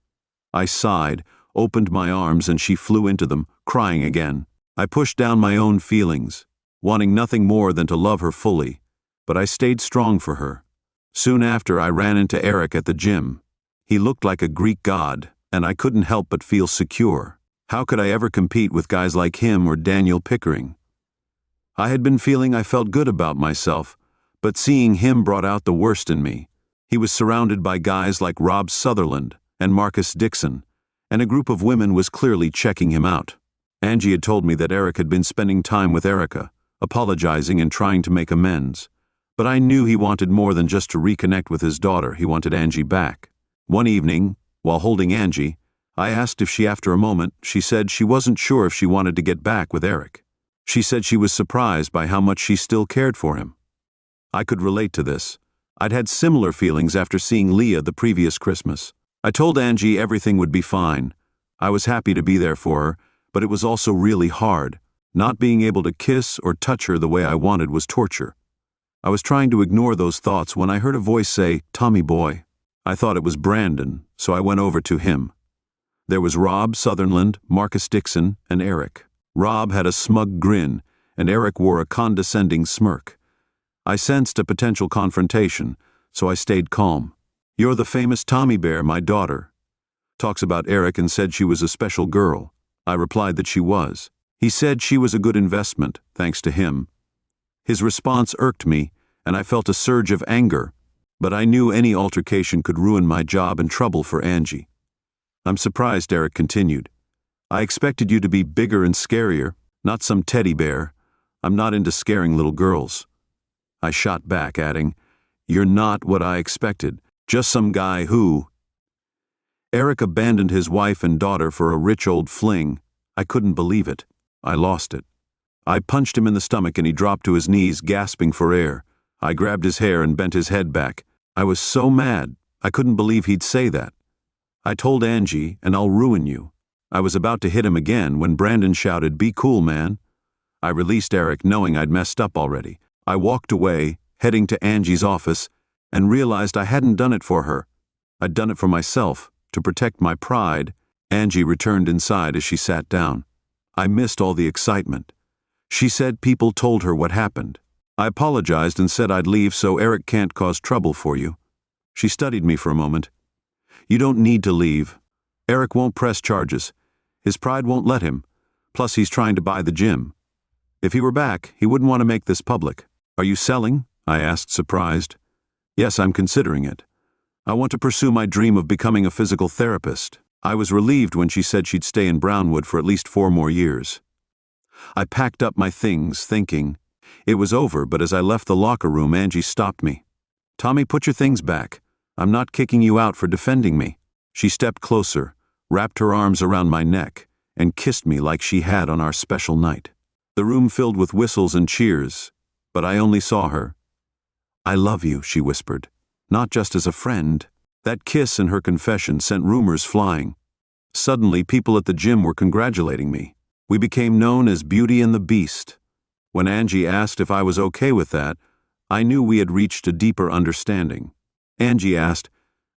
I sighed, opened my arms, and she flew into them, crying again. I pushed down my own feelings, wanting nothing more than to love her fully, but I stayed strong for her. Soon after, I ran into Eric at the gym. He looked like a Greek god, and I couldn't help but feel secure. How could I ever compete with guys like him or Daniel Pickering? I had been feeling I felt good about myself, but seeing him brought out the worst in me. He was surrounded by guys like Rob Sutherland and Marcus Dixon, and a group of women was clearly checking him out. Angie had told me that Eric had been spending time with Erica, apologizing and trying to make amends. But I knew he wanted more than just to reconnect with his daughter. He wanted Angie back. One evening, while holding Angie, I asked if she, after a moment, she said she wasn't sure if she wanted to get back with Eric. She said she was surprised by how much she still cared for him. I could relate to this. I'd had similar feelings after seeing Leah the previous Christmas. I told Angie everything would be fine. I was happy to be there for her, but it was also really hard. Not being able to kiss or touch her the way I wanted was torture. I was trying to ignore those thoughts when I heard a voice say, "Tommy boy." I thought it was Brandon, so I went over to him. There was Rob Sutherland, Marcus Dixon, and Eric. Rob had a smug grin, and Eric wore a condescending smirk. I sensed a potential confrontation, so I stayed calm. "You're the famous Tommy Bear, my daughter." Talks about Eric and said she was a special girl. I replied that she was. He said she was a good investment, thanks to him. His response irked me, and I felt a surge of anger, but I knew any altercation could ruin my job and trouble for Angie. "I'm surprised," Eric continued. "I expected you to be bigger and scarier, not some teddy bear. I'm not into scaring little girls." I shot back, adding, "You're not what I expected, just some guy who—" Eric abandoned his wife and daughter for a rich old fling. I couldn't believe it. I lost it. I punched him in the stomach and he dropped to his knees, gasping for air. I grabbed his hair and bent his head back. I was so mad. I couldn't believe he'd say that. I told Angie, and I'll ruin you. I was about to hit him again when Brandon shouted, "Be cool, man." I released Eric, knowing I'd messed up already. I walked away, heading to Angie's office, and realized I hadn't done it for her. I'd done it for myself, to protect my pride. Angie returned inside as she sat down. I missed all the excitement. She said people told her what happened. I apologized and said I'd leave so Eric can't cause trouble for you. She studied me for a moment. "You don't need to leave. Eric won't press charges. His pride won't let him. Plus, he's trying to buy the gym. If he were back, he wouldn't want to make this public." "Are you selling?" I asked, surprised. "Yes, I'm considering it. I want to pursue my dream of becoming a physical therapist." I was relieved when she said she'd stay in Brownwood for at least 4 more years. I packed up my things, thinking. It was over, but as I left the locker room, Angie stopped me. Tommy, put your things back. I'm not kicking you out for defending me. She stepped closer, wrapped her arms around my neck, and kissed me like she had on our special night. The room filled with whistles and cheers, but I only saw her. I love you, she whispered, not just as a friend. That kiss and her confession sent rumors flying. Suddenly, people at the gym were congratulating me. We became known as Beauty and the Beast. When Angie asked if I was okay with that, I knew we had reached a deeper understanding. Angie asked,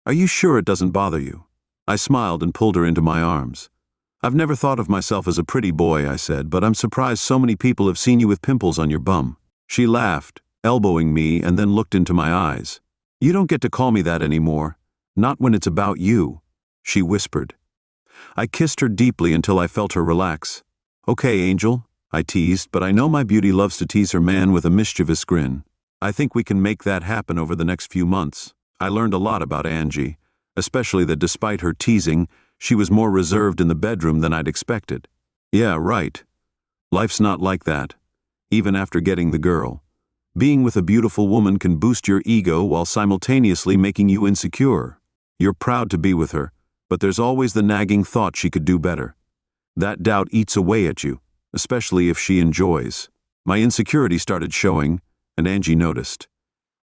"Are you sure it doesn't bother you?" I smiled and pulled her into my arms. "I've never thought of myself as a pretty boy," I said, "but I'm surprised so many people have seen you with pimples on your bum." She laughed, elbowing me, and then looked into my eyes. "You don't get to call me that anymore. Not when it's about you," she whispered. I kissed her deeply until I felt her relax. "Okay, Angel," I teased, but I know my beauty loves to tease her man with a mischievous grin. I think we can make that happen over the next few months. I learned a lot about Angie, especially that despite her teasing, she was more reserved in the bedroom than I'd expected. Yeah, right. Life's not like that, even after getting the girl. Being with a beautiful woman can boost your ego while simultaneously making you insecure. You're proud to be with her, but there's always the nagging thought she could do better. That doubt eats away at you, especially if she enjoys. My insecurity started showing, and Angie noticed.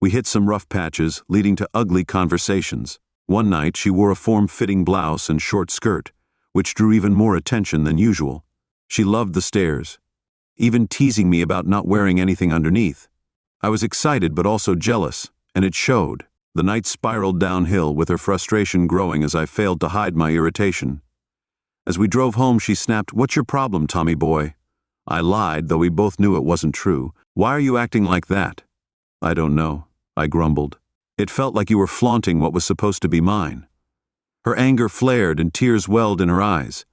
We hit some rough patches, leading to ugly conversations. One night, she wore a form-fitting blouse and short skirt, which drew even more attention than usual. She loved the stares, even teasing me about not wearing anything underneath. I was excited but also jealous, and it showed. The night spiraled downhill, with her frustration growing as I failed to hide my irritation. As we drove home, she snapped, "What's your problem, Tommy boy?" I lied, though we both knew it wasn't true. "Why are you acting like that?" "I don't know," I grumbled. "It felt like you were flaunting what was supposed to be mine." Her anger flared and tears welled in her eyes.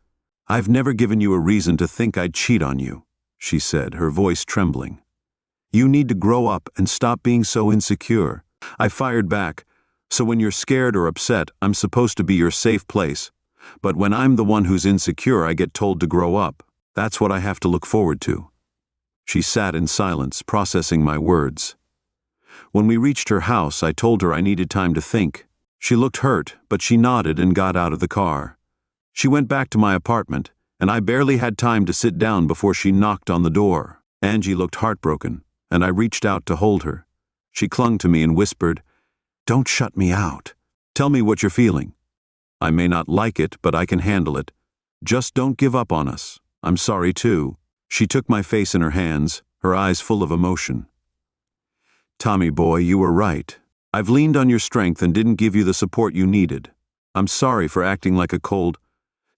"I've never given you a reason to think I'd cheat on you," she said, her voice trembling. "You need to grow up and stop being so insecure." I fired back, "So when you're scared or upset, I'm supposed to be your safe place. But when I'm the one who's insecure, I get told to grow up. That's what I have to look forward to." She sat in silence, processing my words. When we reached her house, I told her I needed time to think. She looked hurt, but she nodded and got out of the car. She went back to my apartment, and I barely had time to sit down before she knocked on the door. Angie looked heartbroken, and I reached out to hold her. She clung to me and whispered, "Don't shut me out. Tell me what you're feeling. I may not like it, but I can handle it. Just don't give up on us. I'm sorry too." She took my face in her hands, her eyes full of emotion. "Tommy boy, you were right. I've leaned on your strength and didn't give you the support you needed. I'm sorry for acting like a cold.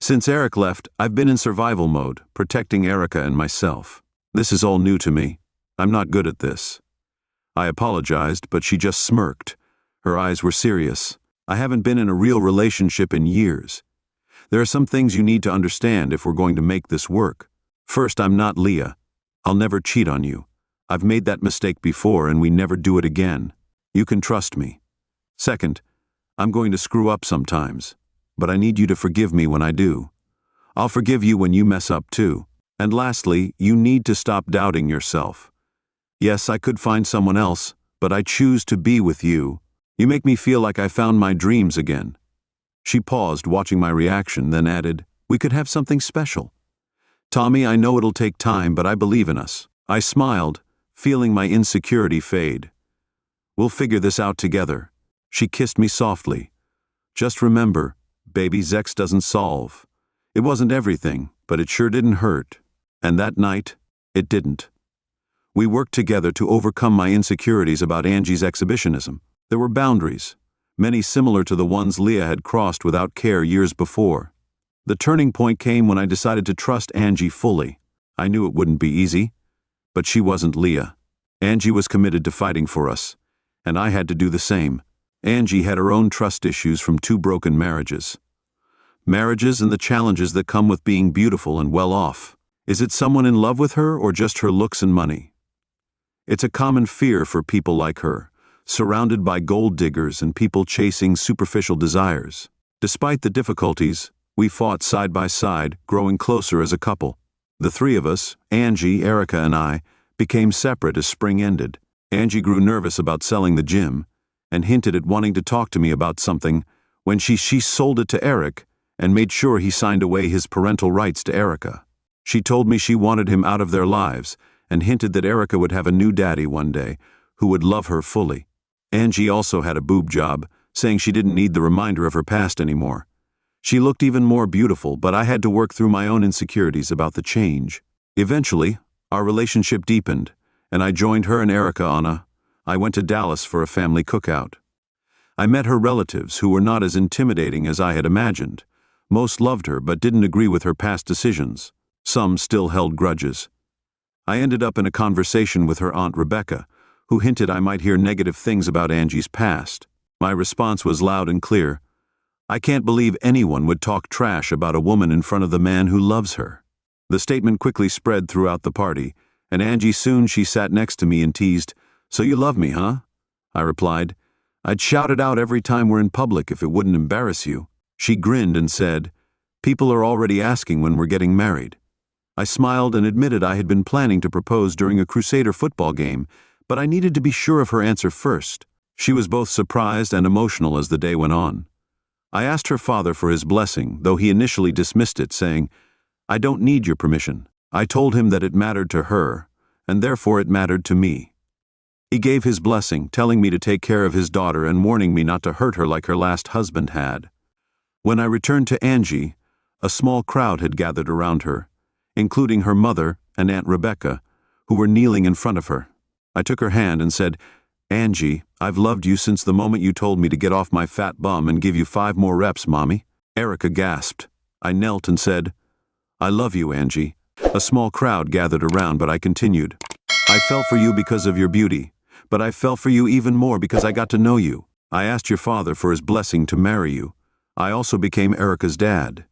Since Eric left, I've been in survival mode, protecting Erica and myself. This is all new to me. I'm not good at this." I apologized, but she just smirked. Her eyes were serious. "I haven't been in a real relationship in years. There are some things you need to understand if we're going to make this work. First, I'm not Leah. I'll never cheat on you. I've made that mistake before and we never do it again. You can trust me. Second, I'm going to screw up sometimes, but I need you to forgive me when I do. I'll forgive you when you mess up too. And lastly, you need to stop doubting yourself. Yes, I could find someone else, but I choose to be with you. You make me feel like I found my dreams again." She paused, watching my reaction, then added, "We could have something special. Tommy, I know it'll take time, but I believe in us." I smiled, feeling my insecurity fade. "We'll figure this out together." She kissed me softly. "Just remember, baby, sex doesn't solve. It wasn't everything, but it sure didn't hurt." And that night, it didn't. We worked together to overcome my insecurities about Angie's exhibitionism. There were boundaries, many similar to the ones Leah had crossed without care years before. The turning point came when I decided to trust Angie fully. I knew it wouldn't be easy, but she wasn't Leah. Angie was committed to fighting for us, and I had to do the same. Angie had her own trust issues from 2 broken marriages. Marriages and the challenges that come with being beautiful and well off. Is it someone in love with her or just her looks and money? It's a common fear for people like her, surrounded by gold diggers and people chasing superficial desires. Despite the difficulties, we fought side by side, growing closer as a couple. The 3 of us, Angie, Erica, and I, became separate as spring ended. Angie grew nervous about selling the gym, and hinted at wanting to talk to me about something when she sold it to Eric and made sure he signed away his parental rights to Erica. She told me she wanted him out of their lives and hinted that Erica would have a new daddy one day who would love her fully. Angie also had a boob job, saying she didn't need the reminder of her past anymore. She looked even more beautiful, but I had to work through my own insecurities about the change. Eventually, our relationship deepened, and I joined her and Erica I went to Dallas for a family cookout. I met her relatives, who were not as intimidating as I had imagined. Most loved her but didn't agree with her past decisions. Some still held grudges. I ended up in a conversation with her Aunt Rebecca, who hinted I might hear negative things about Angie's past. My response was loud and clear. I can't believe anyone would talk trash about a woman in front of the man who loves her. The statement quickly spread throughout the party, and Angie soon sat next to me and teased, "So you love me, huh?" I replied, "I'd shout it out every time we're in public if it wouldn't embarrass you." She grinned and said, "People are already asking when we're getting married." I smiled and admitted I had been planning to propose during a Crusader football game, but I needed to be sure of her answer first. She was both surprised and emotional as the day went on. I asked her father for his blessing, though he initially dismissed it, saying, "I don't need your permission." I told him that it mattered to her, and therefore it mattered to me. He gave his blessing, telling me to take care of his daughter and warning me not to hurt her like her last husband had. When I returned to Angie, a small crowd had gathered around her, including her mother and Aunt Rebecca, who were kneeling in front of her. I took her hand and said, "Angie, I've loved you since the moment you told me to get off my fat bum and give you 5 more reps, Mommy." Erica gasped. I knelt and said, "I love you, Angie." A small crowd gathered around, but I continued, "I fell for you because of your beauty, but I fell for you even more because I got to know you. I asked your father for his blessing to marry you. I also became Erica's dad."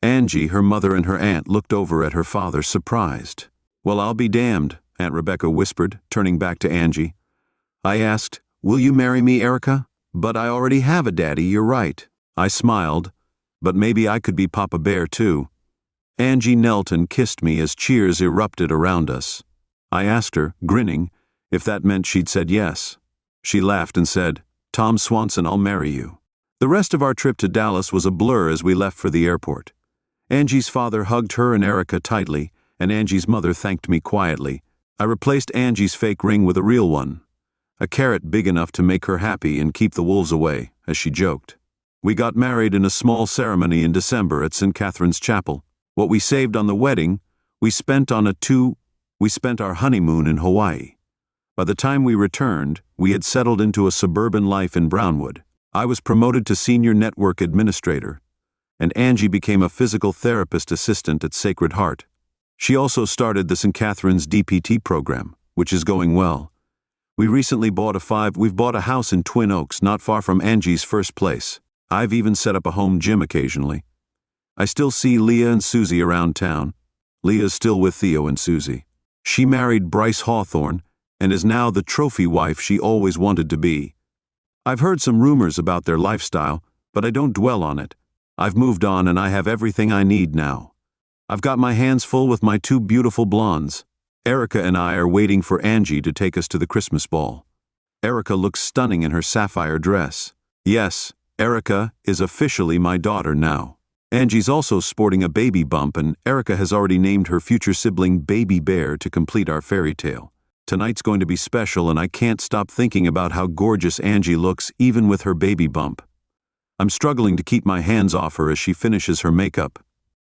Angie, her mother, and her aunt looked over at her father, surprised. "Well, I'll be damned," Aunt Rebecca whispered, turning back to Angie. I asked, "Will you marry me, Erica?" "But I already have a daddy, you're right." I smiled, but maybe I could be Papa Bear too. Angie knelt and kissed me as cheers erupted around us. I asked her, grinning, if that meant she'd said yes. She laughed and said, "Tom Swanson, I'll marry you." The rest of our trip to Dallas was a blur as we left for the airport. Angie's father hugged her and Erica tightly, and Angie's mother thanked me quietly. I replaced Angie's fake ring with a real one, a carrot big enough to make her happy and keep the wolves away, as she joked. We got married in a small ceremony in December at St. Catherine's Chapel. What we saved on the wedding, we spent our honeymoon in Hawaii. By the time we returned, we had settled into a suburban life in Brownwood. I was promoted to senior network administrator, and Angie became a physical therapist assistant at Sacred Heart. She also started the St. Catherine's DPT program, which is going well. We've bought a house in Twin Oaks, not far from Angie's first place. I've even set up a home gym occasionally. I still see Leah and Susie around town. Leah's still with Theo and Susie. She married Bryce Hawthorne and is now the trophy wife she always wanted to be. I've heard some rumors about their lifestyle, but I don't dwell on it. I've moved on and I have everything I need now. I've got my hands full with my 2 beautiful blondes. Erica and I are waiting for Angie to take us to the Christmas ball. Erica looks stunning in her sapphire dress. Yes, Erica is officially my daughter now. Angie's also sporting a baby bump, and Erica has already named her future sibling Baby Bear to complete our fairy tale. Tonight's going to be special, and I can't stop thinking about how gorgeous Angie looks even with her baby bump. I'm struggling to keep my hands off her as she finishes her makeup.